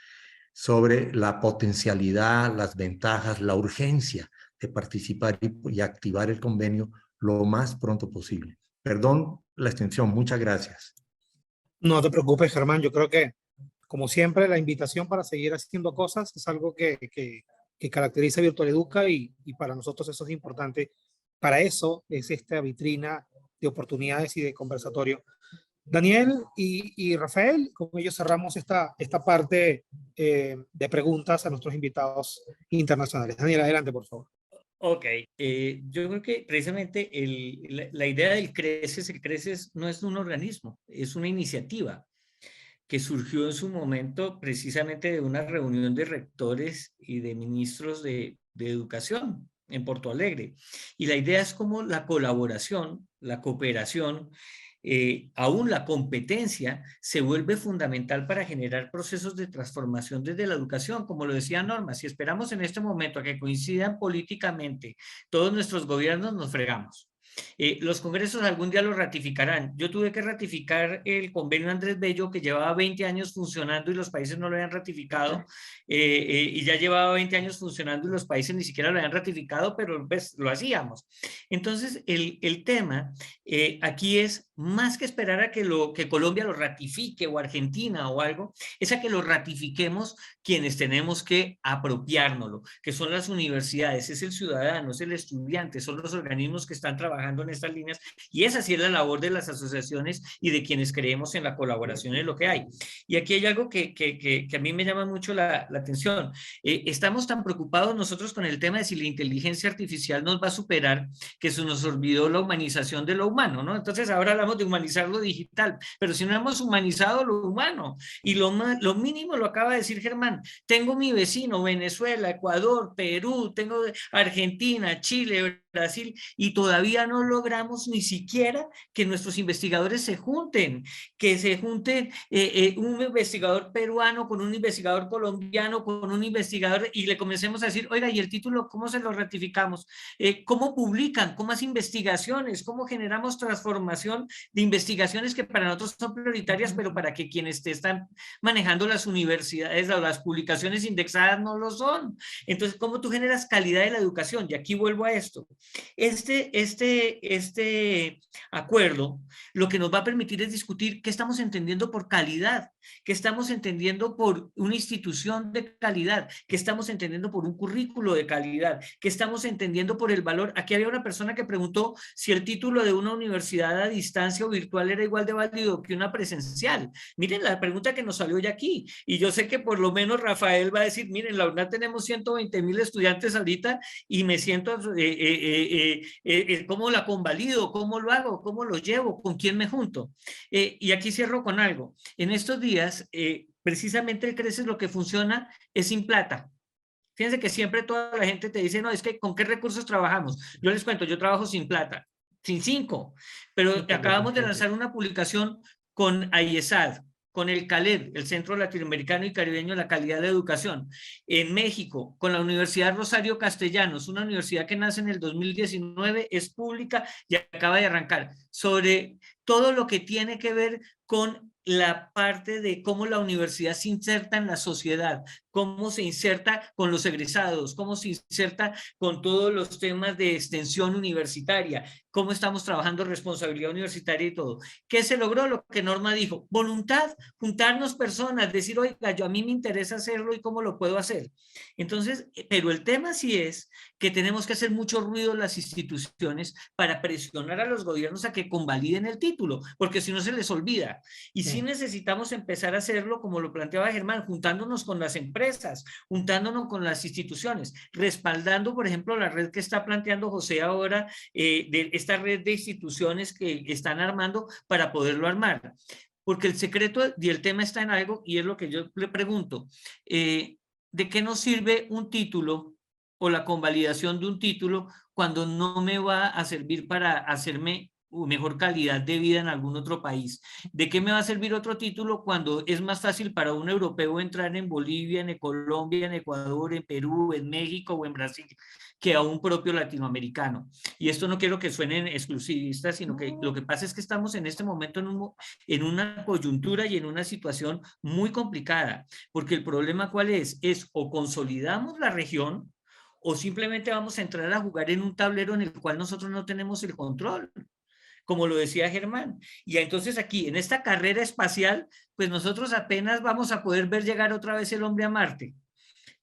sobre la potencialidad, las ventajas, la urgencia de participar y activar el convenio lo más pronto posible. Perdón la extensión, muchas gracias. No te preocupes, Germán. Yo creo que, como siempre, la invitación para seguir haciendo cosas es algo que caracteriza a Virtual Educa, y para nosotros eso es importante. Para eso es esta vitrina de oportunidades y de conversatorio. Daniel y Rafael, con ellos cerramos esta parte de preguntas a nuestros invitados internacionales. Daniel, adelante, por favor. Ok, yo creo que precisamente la idea del CRECES, el CRECES no es un organismo, es una iniciativa que surgió en su momento precisamente de una reunión de rectores y de ministros de educación en Porto Alegre. Y la idea es como la colaboración, la cooperación, aún la competencia se vuelve fundamental para generar procesos de transformación desde la educación. Como lo decía Norma, si esperamos en este momento a que coincidan políticamente todos nuestros gobiernos, nos fregamos. Los congresos algún día lo ratificarán. Yo tuve que ratificar el convenio Andrés Bello, que llevaba 20 años funcionando y los países no lo habían ratificado, y ya llevaba 20 años funcionando y los países ni siquiera lo habían ratificado, pero pues, lo hacíamos. Entonces, el tema aquí es, más que esperar a que Colombia lo ratifique o Argentina o algo, es a que lo ratifiquemos quienes tenemos que apropiárnoslo, que son las universidades, es el ciudadano, es el estudiante, son los organismos que están trabajando en estas líneas, y esa sí es la labor de las asociaciones y de quienes creemos en la colaboración en lo que hay. Y aquí hay algo que a mí me llama mucho la atención. Estamos tan preocupados nosotros con el tema de si la inteligencia artificial nos va a superar, que se nos olvidó la humanización de lo humano, ¿no? Entonces ahora hablamos de humanizar lo digital, pero si no hemos humanizado lo humano, y lo mínimo lo acaba de decir Germán, tengo mi vecino, Venezuela, Ecuador, Perú, tengo Argentina, Chile, Brasil, y todavía no logramos ni siquiera que nuestros investigadores se junten, que se junten un investigador peruano con un investigador colombiano, con un investigador, y le comencemos a decir, oiga, ¿y el título cómo se lo ratificamos? ¿Cómo publican? ¿Cómo hacen investigaciones? ¿Cómo generamos transformación de investigaciones que para nosotros son prioritarias, pero para que quienes te están manejando las universidades o las publicaciones indexadas no lo son? Entonces, ¿cómo tú generas calidad de la educación? Y aquí vuelvo a esto. Este acuerdo lo que nos va a permitir es discutir qué estamos entendiendo por calidad, qué estamos entendiendo por una institución de calidad, qué estamos entendiendo por un currículo de calidad, qué estamos entendiendo por el valor. Aquí había una persona que preguntó si el título de una universidad a distancia o virtual era igual de válido que una presencial. Miren la pregunta que nos salió ya aquí, y yo sé que por lo menos Rafael va a decir, miren, la UNAD tenemos 120,000 estudiantes ahorita y me siento, ¿cómo la convalido? ¿Cómo lo hago? ¿Cómo lo llevo? ¿Con quién me junto? Y aquí cierro con algo. En estos días, precisamente el CRECES lo que funciona es sin plata. Fíjense que siempre toda la gente te dice, no, es que ¿con qué recursos trabajamos? Yo les cuento, yo trabajo sin plata, sin 5, pero acabamos de lanzar una publicación con AIESAD, con el CALED, el Centro Latinoamericano y Caribeño de la Calidad de Educación, en México, con la Universidad Rosario Castellanos, una universidad que nace en el 2019, es pública y acaba de arrancar, sobre todo lo que tiene que ver con la parte de cómo la universidad se inserta en la sociedad, cómo se inserta con los egresados, cómo se inserta con todos los temas de extensión universitaria, cómo estamos trabajando responsabilidad universitaria y todo. ¿Qué se logró? Lo que Norma dijo, voluntad, juntarnos personas, decir, oiga, yo a mí me interesa hacerlo y cómo lo puedo hacer. Entonces, pero el tema sí es que tenemos que hacer mucho ruido en las instituciones para presionar a los gobiernos a que convaliden el título, porque si no se les olvida. Y sí necesitamos empezar a hacerlo, como lo planteaba Germán, juntándonos con las empresas, juntándonos con las instituciones, respaldando, por ejemplo, la red que está planteando José ahora, de esta red de instituciones que están armando para poderlo armar. Porque el secreto y el tema está en algo, y es lo que yo le pregunto, ¿de qué nos sirve un título o la convalidación de un título cuando no me va a servir para hacerme mejor calidad de vida en algún otro país? ¿De qué me va a servir otro título cuando es más fácil para un europeo entrar en Bolivia, en Colombia, en Ecuador, en Perú, en México o en Brasil, que a un propio latinoamericano? Y esto no quiero que suenen exclusivistas, sino que lo que pasa es que estamos en este momento en una coyuntura y en una situación muy complicada, porque el problema ¿cuál es? Es o consolidamos la región o simplemente vamos a entrar a jugar en un tablero en el cual nosotros no tenemos el control, como lo decía Germán. Y entonces aquí, en esta carrera espacial, pues nosotros apenas vamos a poder ver llegar otra vez el hombre a Marte.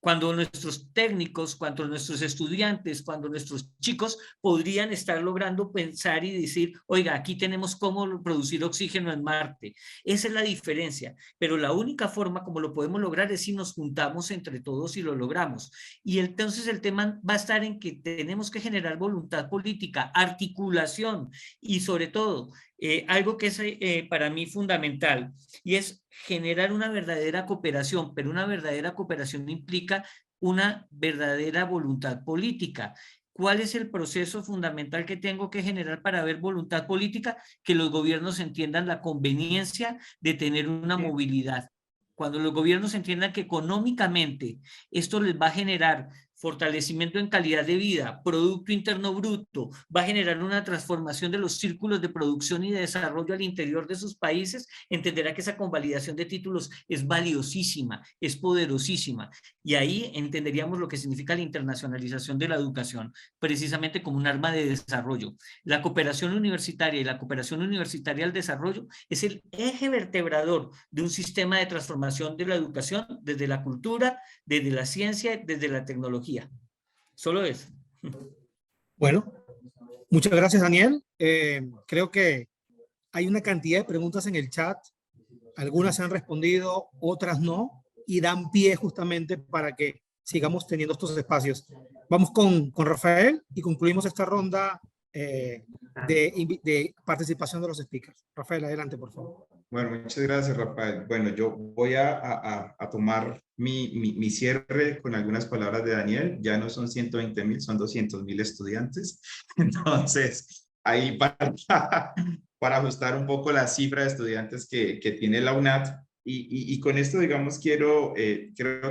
Cuando nuestros técnicos, cuando nuestros estudiantes, cuando nuestros chicos podrían estar logrando pensar y decir, oiga, aquí tenemos cómo producir oxígeno en Marte. Esa es la diferencia, pero la única forma como lo podemos lograr es si nos juntamos entre todos y lo logramos. Y entonces el tema va a estar en que tenemos que generar voluntad política, articulación y sobre todo, algo que es para mí fundamental, y es generar una verdadera cooperación, pero una verdadera cooperación implica una verdadera voluntad política. ¿Cuál es el proceso fundamental que tengo que generar para ver voluntad política? Que los gobiernos entiendan la conveniencia de tener una movilidad. Cuando los gobiernos entiendan que económicamente esto les va a generar fortalecimiento en calidad de vida, Producto Interno Bruto, va a generar una transformación de los círculos de producción y de desarrollo al interior de sus países, entenderá que esa convalidación de títulos es valiosísima, es poderosísima, y ahí entenderíamos lo que significa la internacionalización de la educación, precisamente como un arma de desarrollo. La cooperación universitaria y la cooperación universitaria al desarrollo es el eje vertebrador de un sistema de transformación de la educación desde la cultura, desde la ciencia, desde la tecnología. Solo eso. Bueno, muchas gracias, Daniel. Creo que hay una cantidad de preguntas en el chat. Algunas se han respondido, otras no, y dan pie justamente para que sigamos teniendo estos espacios. Vamos con Rafael y concluimos esta ronda de participación de los speakers. Rafael, adelante, por favor. Bueno, muchas gracias, Rafael. Bueno, yo voy a tomar mi cierre con algunas palabras de Daniel. Ya no son 120,000, son 200,000 estudiantes. Entonces, ahí para ajustar un poco la cifra de estudiantes que tiene la UNAD. Y con esto, digamos, creo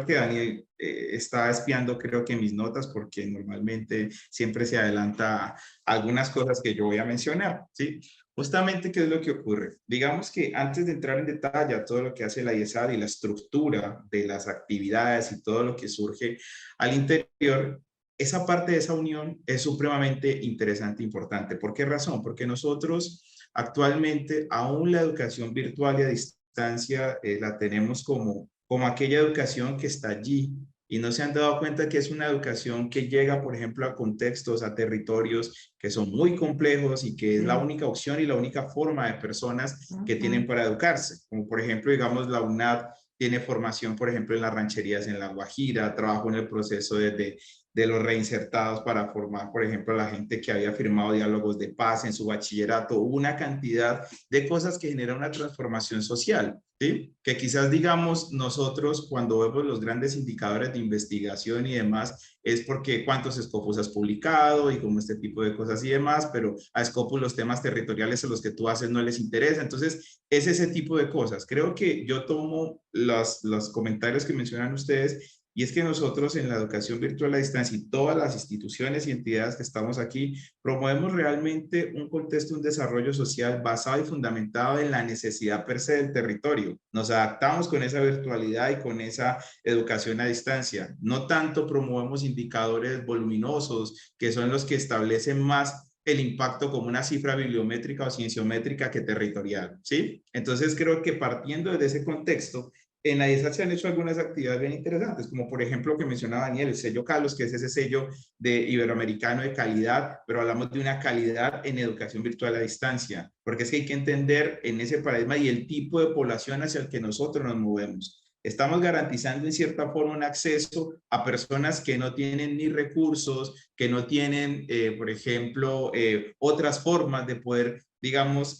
que Daniel está espiando, creo que mis notas, porque normalmente siempre se adelanta a algunas cosas que yo voy a mencionar, ¿sí? Justamente, ¿qué es lo que ocurre? Digamos que antes de entrar en detalle a todo lo que hace la IESAD y la estructura de las actividades y todo lo que surge al interior, esa parte de esa unión es supremamente interesante e importante. ¿Por qué razón? Porque nosotros actualmente aún la educación virtual y a distancia la tenemos como aquella educación que está allí, y no se han dado cuenta que es una educación que llega, por ejemplo, a contextos, a territorios que son muy complejos y que es la única opción y la única forma de personas que tienen para educarse. Como por ejemplo, digamos, la UNAD tiene formación, por ejemplo, en las rancherías en La Guajira, trabajó en el proceso de los reinsertados para formar, por ejemplo, a la gente que había firmado diálogos de paz en su bachillerato. Hubo una cantidad de cosas que generan una transformación social, ¿sí? Que quizás, digamos, nosotros cuando vemos los grandes indicadores de investigación y demás, es porque cuántos Scopus has publicado y como este tipo de cosas y demás, pero a Scopus los temas territoriales a los que tú haces no les interesa. Entonces, es ese tipo de cosas. Creo que yo tomo los comentarios que mencionan ustedes. Y es que nosotros en la educación virtual a distancia y todas las instituciones y entidades que estamos aquí, promovemos realmente un contexto, un desarrollo social basado y fundamentado en la necesidad per se del territorio. Nos adaptamos con esa virtualidad y con esa educación a distancia. No tanto promovemos indicadores voluminosos, que son los que establecen más el impacto como una cifra bibliométrica o cienciométrica que territorial, ¿sí? Entonces creo que partiendo de ese contexto, en la IESAD se han hecho algunas actividades bien interesantes, como por ejemplo que mencionaba Daniel, el sello Carlos, que es ese sello de iberoamericano de calidad, pero hablamos de una calidad en educación virtual a distancia, porque es que hay que entender en ese paradigma y el tipo de población hacia el que nosotros nos movemos. Estamos garantizando en cierta forma un acceso a personas que no tienen ni recursos, que no tienen, por ejemplo, otras formas de poder, digamos,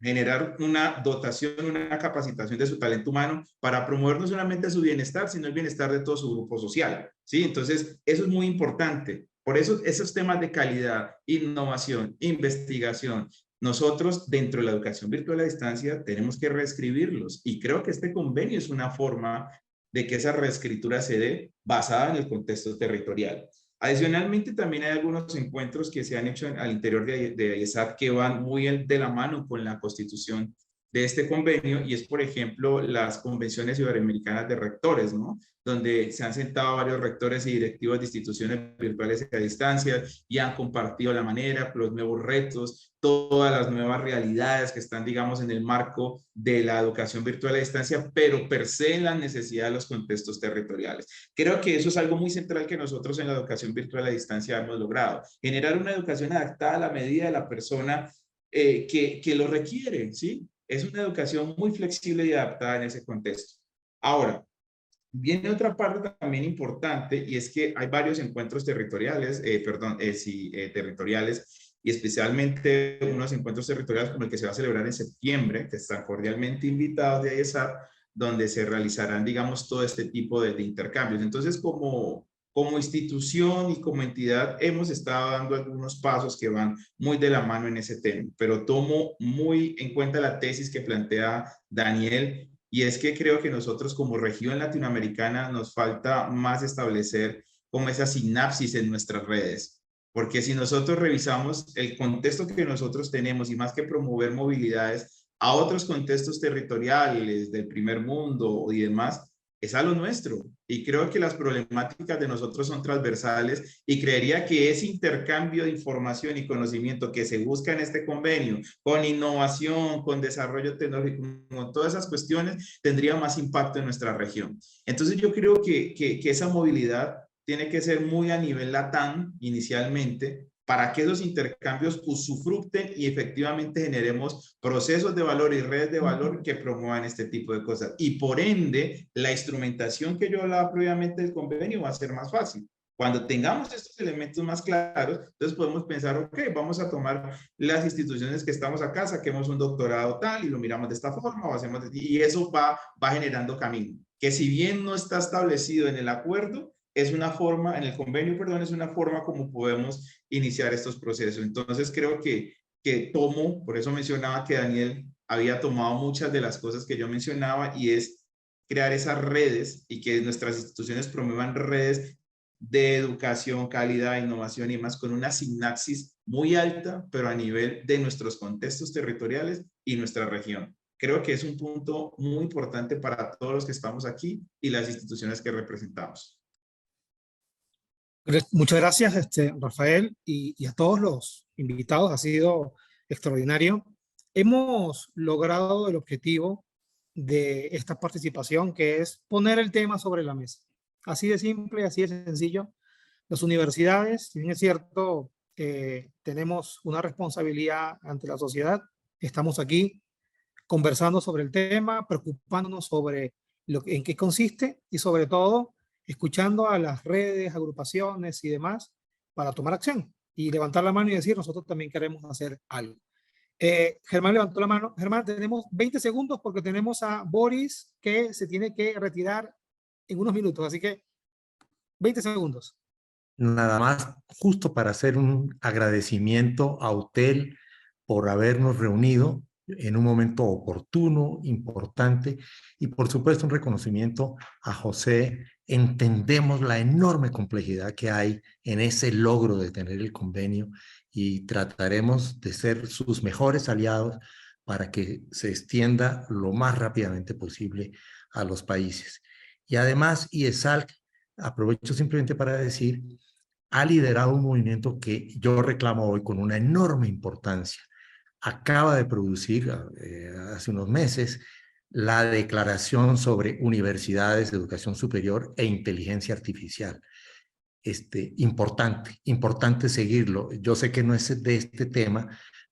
generar una dotación, una capacitación de su talento humano para promover no solamente su bienestar, sino el bienestar de todo su grupo social, ¿sí? Entonces, eso es muy importante. Por eso, esos temas de calidad, innovación, investigación, nosotros dentro de la educación virtual a distancia tenemos que reescribirlos, y creo que este convenio es una forma de que esa reescritura se dé basada en el contexto territorial. Adicionalmente, también hay algunos encuentros que se han hecho al interior de IESAD que van muy de la mano con la constitución de este convenio, y es, por ejemplo, las convenciones iberoamericanas de rectores, ¿no? Donde se han sentado varios rectores y directivos de instituciones virtuales a distancia y han compartido la manera, los nuevos retos, todas las nuevas realidades que están, digamos, en el marco de la educación virtual a distancia, pero per se en la necesidad de los contextos territoriales. Creo que eso es algo muy central que nosotros en la educación virtual a distancia hemos logrado, generar una educación adaptada a la medida de la persona que lo requiere, ¿sí? Es una educación muy flexible y adaptada en ese contexto. Ahora, viene otra parte también importante, y es que hay varios encuentros territoriales, territoriales, y especialmente unos encuentros territoriales como el que se va a celebrar en septiembre, que están cordialmente invitados de IESAD, donde se realizarán, digamos, todo este tipo de intercambios. Entonces, como institución y como entidad hemos estado dando algunos pasos que van muy de la mano en ese tema, pero tomo muy en cuenta la tesis que plantea Daniel, y es que creo que nosotros como región latinoamericana nos falta más establecer como esa sinapsis en nuestras redes. Porque si nosotros revisamos el contexto que nosotros tenemos y más que promover movilidades a otros contextos territoriales del primer mundo y demás, es a lo nuestro. Y creo que las problemáticas de nosotros son transversales y creería que ese intercambio de información y conocimiento que se busca en este convenio, con innovación, con desarrollo tecnológico, con todas esas cuestiones, tendría más impacto en nuestra región. Entonces yo creo que esa movilidad tiene que ser muy a nivel LATAM inicialmente, para que esos intercambios usufructen y efectivamente generemos procesos de valor y redes de valor que promuevan este tipo de cosas. Y por ende, la instrumentación que yo hablaba previamente del convenio va a ser más fácil. Cuando tengamos estos elementos más claros, entonces podemos pensar, ok, vamos a tomar las instituciones que estamos acá, saquemos un doctorado tal y lo miramos de esta forma, o hacemos y eso va generando camino. Que si bien no está establecido en el acuerdo, es una forma, en el convenio, perdón, es una forma como podemos iniciar estos procesos. Entonces creo que tomo, por eso mencionaba que Daniel había tomado muchas de las cosas que yo mencionaba y es crear esas redes y que nuestras instituciones promuevan redes de educación, calidad, innovación y más con una sinapsis muy alta, pero a nivel de nuestros contextos territoriales y nuestra región. Creo que es un punto muy importante para todos los que estamos aquí y las instituciones que representamos. Muchas gracias, Rafael, y a todos los invitados. Ha sido extraordinario. Hemos logrado el objetivo de esta participación, que es poner el tema sobre la mesa. Así de simple, así de sencillo. Las universidades, si bien es cierto, tenemos una responsabilidad ante la sociedad. Estamos aquí conversando sobre el tema, preocupándonos sobre en qué consiste y sobre todo escuchando a las redes, agrupaciones y demás para tomar acción y levantar la mano y decir, nosotros también queremos hacer algo. Germán levantó la mano. Germán, tenemos 20 segundos porque tenemos a Boris que se tiene que retirar en unos minutos, así que 20 segundos. Nada más, justo para hacer un agradecimiento a UTEL por habernos reunido en un momento oportuno, importante, y por supuesto un reconocimiento a José. Entendemos la enorme complejidad que hay en ese logro de tener el convenio y trataremos de ser sus mejores aliados para que se extienda lo más rápidamente posible a los países. Y además, IESALC, aprovecho simplemente para decir, ha liderado un movimiento que yo reclamo hoy con una enorme importancia. Acaba de producir hace unos meses la declaración sobre universidades de educación superior e inteligencia artificial. Importante seguirlo. Yo sé que no es de este tema,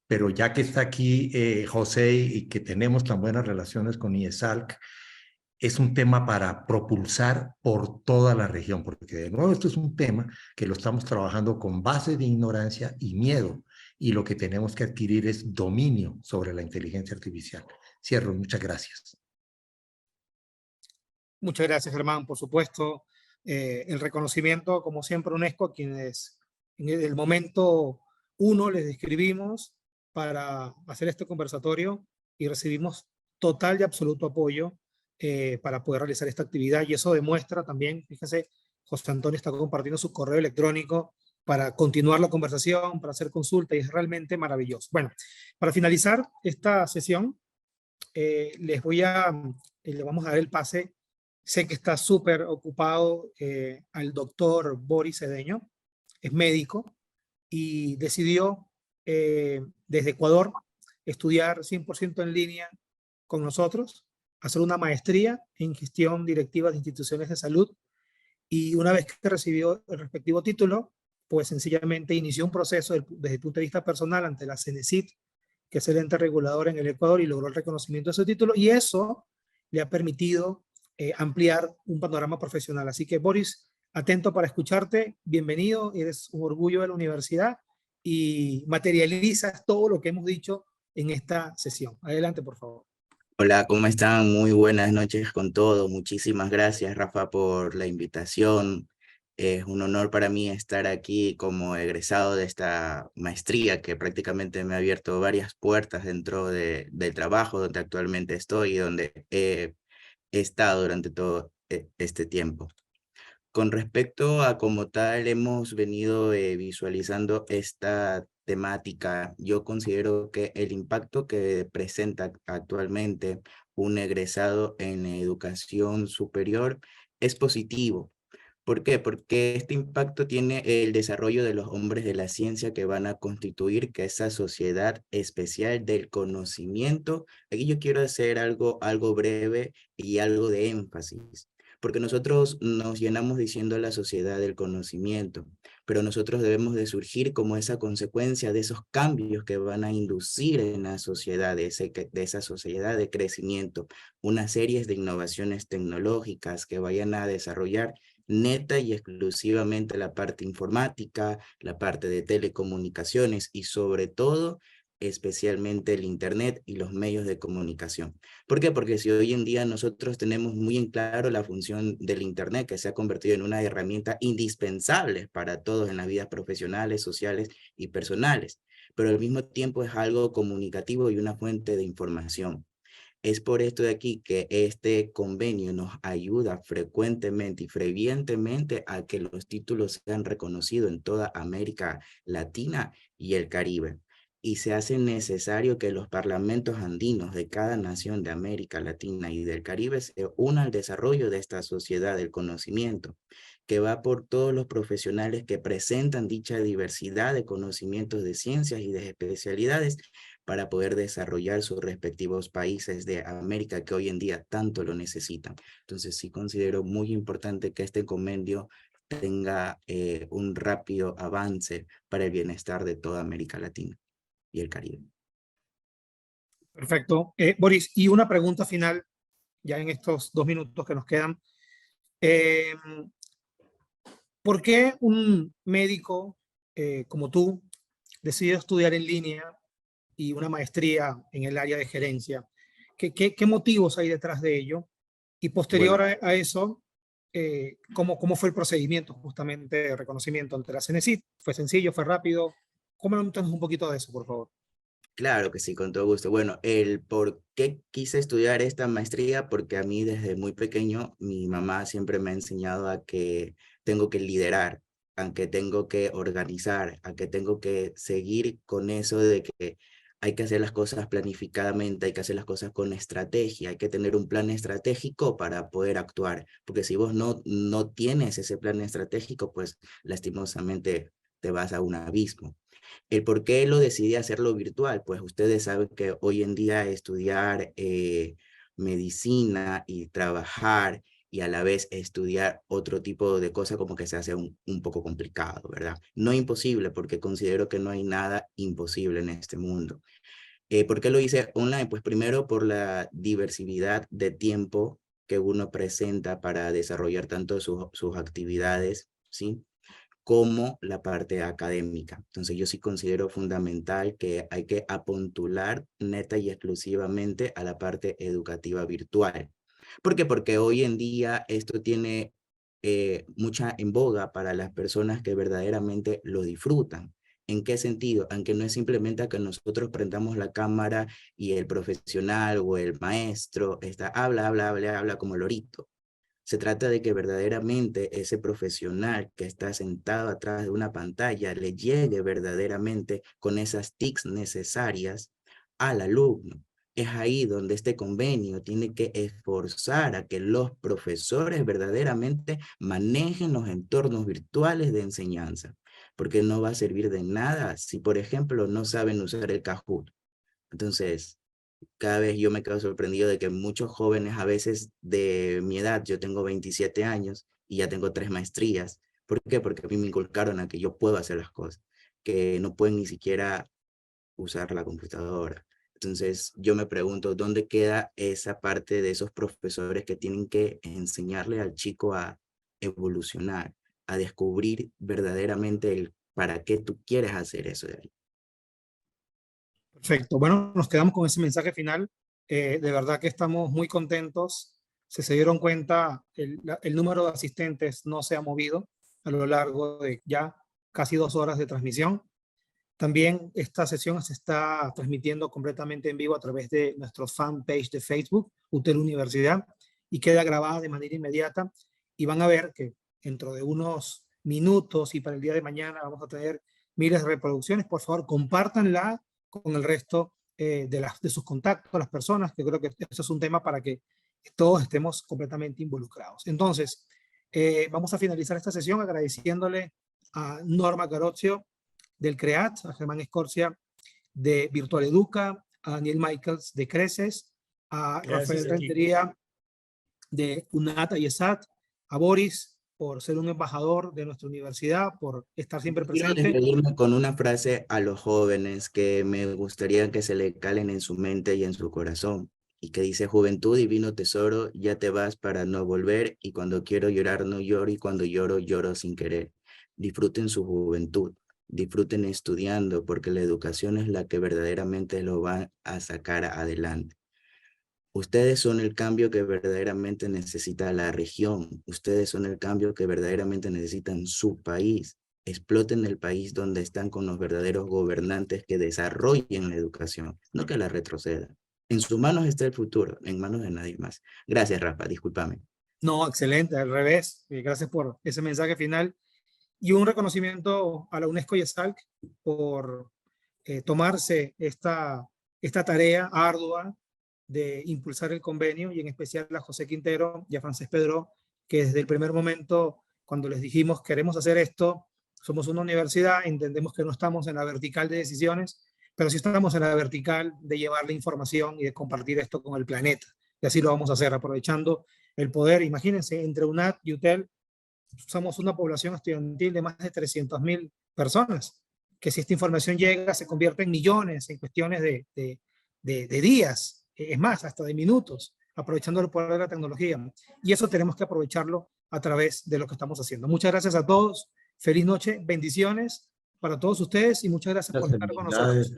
pero ya que está aquí José y que tenemos tan buenas relaciones con IESALC, es un tema para propulsar por toda la región, porque de nuevo esto es un tema que lo estamos trabajando con base de ignorancia y miedo, y lo que tenemos que adquirir es dominio sobre la inteligencia artificial. Cierro, muchas gracias. Muchas gracias, Germán, por supuesto. El reconocimiento, como siempre, UNESCO, a quienes en el momento uno les escribimos para hacer este conversatorio y recibimos total y absoluto apoyo para poder realizar esta actividad, y eso demuestra también, fíjense, José Antonio está compartiendo su correo electrónico para continuar la conversación, para hacer consulta, y es realmente maravilloso. Bueno, para finalizar esta sesión, le vamos a dar el pase. Sé que está súper ocupado al doctor Boris Cedeño, es médico, y decidió desde Ecuador estudiar 100% en línea con nosotros, hacer una maestría en gestión directiva de instituciones de salud, y una vez que recibió el respectivo título, pues sencillamente inició un proceso desde el punto de vista personal ante la CENESID, que es el ente regulador en el Ecuador, y logró el reconocimiento de su título, y eso le ha permitido ampliar un panorama profesional. Así que, Boris, atento para escucharte, bienvenido, eres un orgullo de la universidad y materializas todo lo que hemos dicho en esta sesión. Adelante, por favor. Hola, ¿cómo están? Muy buenas noches con todo. Muchísimas gracias, Rafa, por la invitación. Es un honor para mí estar aquí como egresado de esta maestría que prácticamente me ha abierto varias puertas dentro del trabajo donde actualmente estoy y donde he estado durante todo este tiempo. con respecto a cómo tal hemos venido visualizando esta temática, yo considero que el impacto que presenta actualmente un egresado en educación superior es positivo. ¿Por qué? Porque este impacto tiene el desarrollo de los hombres de la ciencia que van a constituir que esa sociedad especial del conocimiento. Aquí yo quiero hacer algo breve y algo de énfasis, porque nosotros nos llenamos diciendo la sociedad del conocimiento, pero nosotros debemos de surgir como esa consecuencia de esos cambios que van a inducir en la sociedad, de esa sociedad de crecimiento, una serie de innovaciones tecnológicas que vayan a desarrollar neta y exclusivamente la parte informática, la parte de telecomunicaciones y sobre todo, especialmente el Internet y los medios de comunicación. ¿Por qué? Porque si hoy en día nosotros tenemos muy en claro la función del Internet, que se ha convertido en una herramienta indispensable para todos en las vidas profesionales, sociales y personales, pero al mismo tiempo es algo comunicativo y una fuente de información. Es por esto de aquí que este convenio nos ayuda frecuentemente y fervientemente a que los títulos sean reconocidos en toda América Latina y el Caribe. Y se hace necesario que los parlamentos andinos de cada nación de América Latina y del Caribe se unan al desarrollo de esta sociedad del conocimiento, que va por todos los profesionales que presentan dicha diversidad de conocimientos de ciencias y de especialidades para poder desarrollar sus respectivos países de América que hoy en día tanto lo necesitan. Entonces sí considero muy importante que este convenio tenga un rápido avance para el bienestar de toda América Latina y el Caribe. Perfecto. Boris, y una pregunta final, ya en estos 2 minutos que nos quedan. ¿Por qué un médico como tú decide estudiar en línea y una maestría en el área de gerencia? ¿Qué motivos hay detrás de ello? Y posterior a eso, ¿cómo fue el procedimiento justamente de reconocimiento ante la CENESID? ¿Fue sencillo? ¿Fue rápido? Coméntanos un poquito de eso, por favor. Claro que sí, con todo gusto. Bueno, el por qué quise estudiar esta maestría, porque a mí desde muy pequeño mi mamá siempre me ha enseñado a que tengo que liderar, a que tengo que organizar, a que tengo que seguir con eso de que hay que hacer las cosas planificadamente, hay que hacer las cosas con estrategia, hay que tener un plan estratégico para poder actuar, porque si vos no tienes ese plan estratégico, pues lastimosamente te vas a un abismo. ¿El por qué lo decidí hacerlo virtual? Pues ustedes saben que hoy en día estudiar medicina y trabajar y a la vez estudiar otro tipo de cosas como que se hace un poco complicado, ¿verdad? No imposible, porque considero que no hay nada imposible en este mundo. ¿Por qué lo hice online? Pues primero por la diversidad de tiempo que uno presenta para desarrollar tanto sus actividades, ¿sí? Como la parte académica. Entonces yo sí considero fundamental que hay que apuntular neta y exclusivamente a la parte educativa virtual. ¿Por qué? Porque hoy en día esto tiene mucha en boga para las personas que verdaderamente lo disfrutan. ¿En qué sentido? Aunque no es simplemente a que nosotros prendamos la cámara y el profesional o el maestro habla como lorito. Se trata de que verdaderamente ese profesional que está sentado atrás de una pantalla le llegue verdaderamente con esas TICs necesarias al alumno. Es ahí donde este convenio tiene que esforzar a que los profesores verdaderamente manejen los entornos virtuales de enseñanza, porque no va a servir de nada si, por ejemplo, no saben usar el Kahoot. Entonces, cada vez yo me quedo sorprendido de que muchos jóvenes, a veces de mi edad, yo tengo 27 años y ya tengo 3 maestrías. ¿Por qué? Porque a mí me inculcaron a que yo puedo hacer las cosas, que no pueden ni siquiera usar la computadora. Entonces yo me pregunto, ¿dónde queda esa parte de esos profesores que tienen que enseñarle al chico a evolucionar, a descubrir verdaderamente el para qué tú quieres hacer eso de ahí? Perfecto. Bueno, nos quedamos con ese mensaje final. De verdad que estamos muy contentos. Si se dieron cuenta, el número de asistentes no se ha movido a lo largo de ya casi 2 horas de transmisión. También esta sesión se está transmitiendo completamente en vivo a través de nuestro fanpage de Facebook, UTEL Universidad, y queda grabada de manera inmediata. Y van a ver que dentro de unos minutos y para el día de mañana vamos a tener miles de reproducciones. Por favor, compártanla con el resto de sus contactos, las personas, que creo que eso es un tema para que todos estemos completamente involucrados. Entonces, vamos a finalizar esta sesión agradeciéndole a Norma Caroccio del CREAT, a Germán Escorcia de Virtual Educa, a Daniel Michaels de Creces, a Rafael Rentería de UNAT y ESAT, a Boris por ser un embajador de nuestra universidad, por estar siempre Quiero presente. despedirme con una frase a los jóvenes que me gustaría que se le calen en su mente y en su corazón, y que dice: juventud, divino tesoro, ya te vas para no volver, y cuando quiero llorar no lloro, y cuando lloro, lloro sin querer. Disfruten su juventud, disfruten estudiando, porque la educación es la que verdaderamente lo va a sacar adelante. Ustedes son el cambio que verdaderamente necesita la región. Ustedes son el cambio que verdaderamente necesitan su país. Exploten el país donde están con los verdaderos gobernantes que desarrollen la educación, no que la retrocedan. En sus manos está el futuro, en manos de nadie más. Gracias, Rafa, discúlpame. No, excelente, al revés. Gracias por ese mensaje final. Y un reconocimiento a la UNESCO y a SALC por tomarse esta tarea ardua de impulsar el convenio, y en especial a José Quintero y a Francés Pedro, que desde el primer momento, cuando les dijimos queremos hacer esto, somos una universidad, entendemos que no estamos en la vertical de decisiones, pero sí estamos en la vertical de llevar la información y de compartir esto con el planeta. Y así lo vamos a hacer, aprovechando el poder. Imagínense, entre UNAT y UTEL, somos una población estudiantil de más de 300.000 personas, que si esta información llega, se convierte en millones, en cuestiones de días, es más, hasta de minutos, aprovechando el poder de la tecnología. Y eso tenemos que aprovecharlo a través de lo que estamos haciendo. Muchas gracias a todos. Feliz noche, bendiciones para todos ustedes y muchas gracias por estar con nosotros.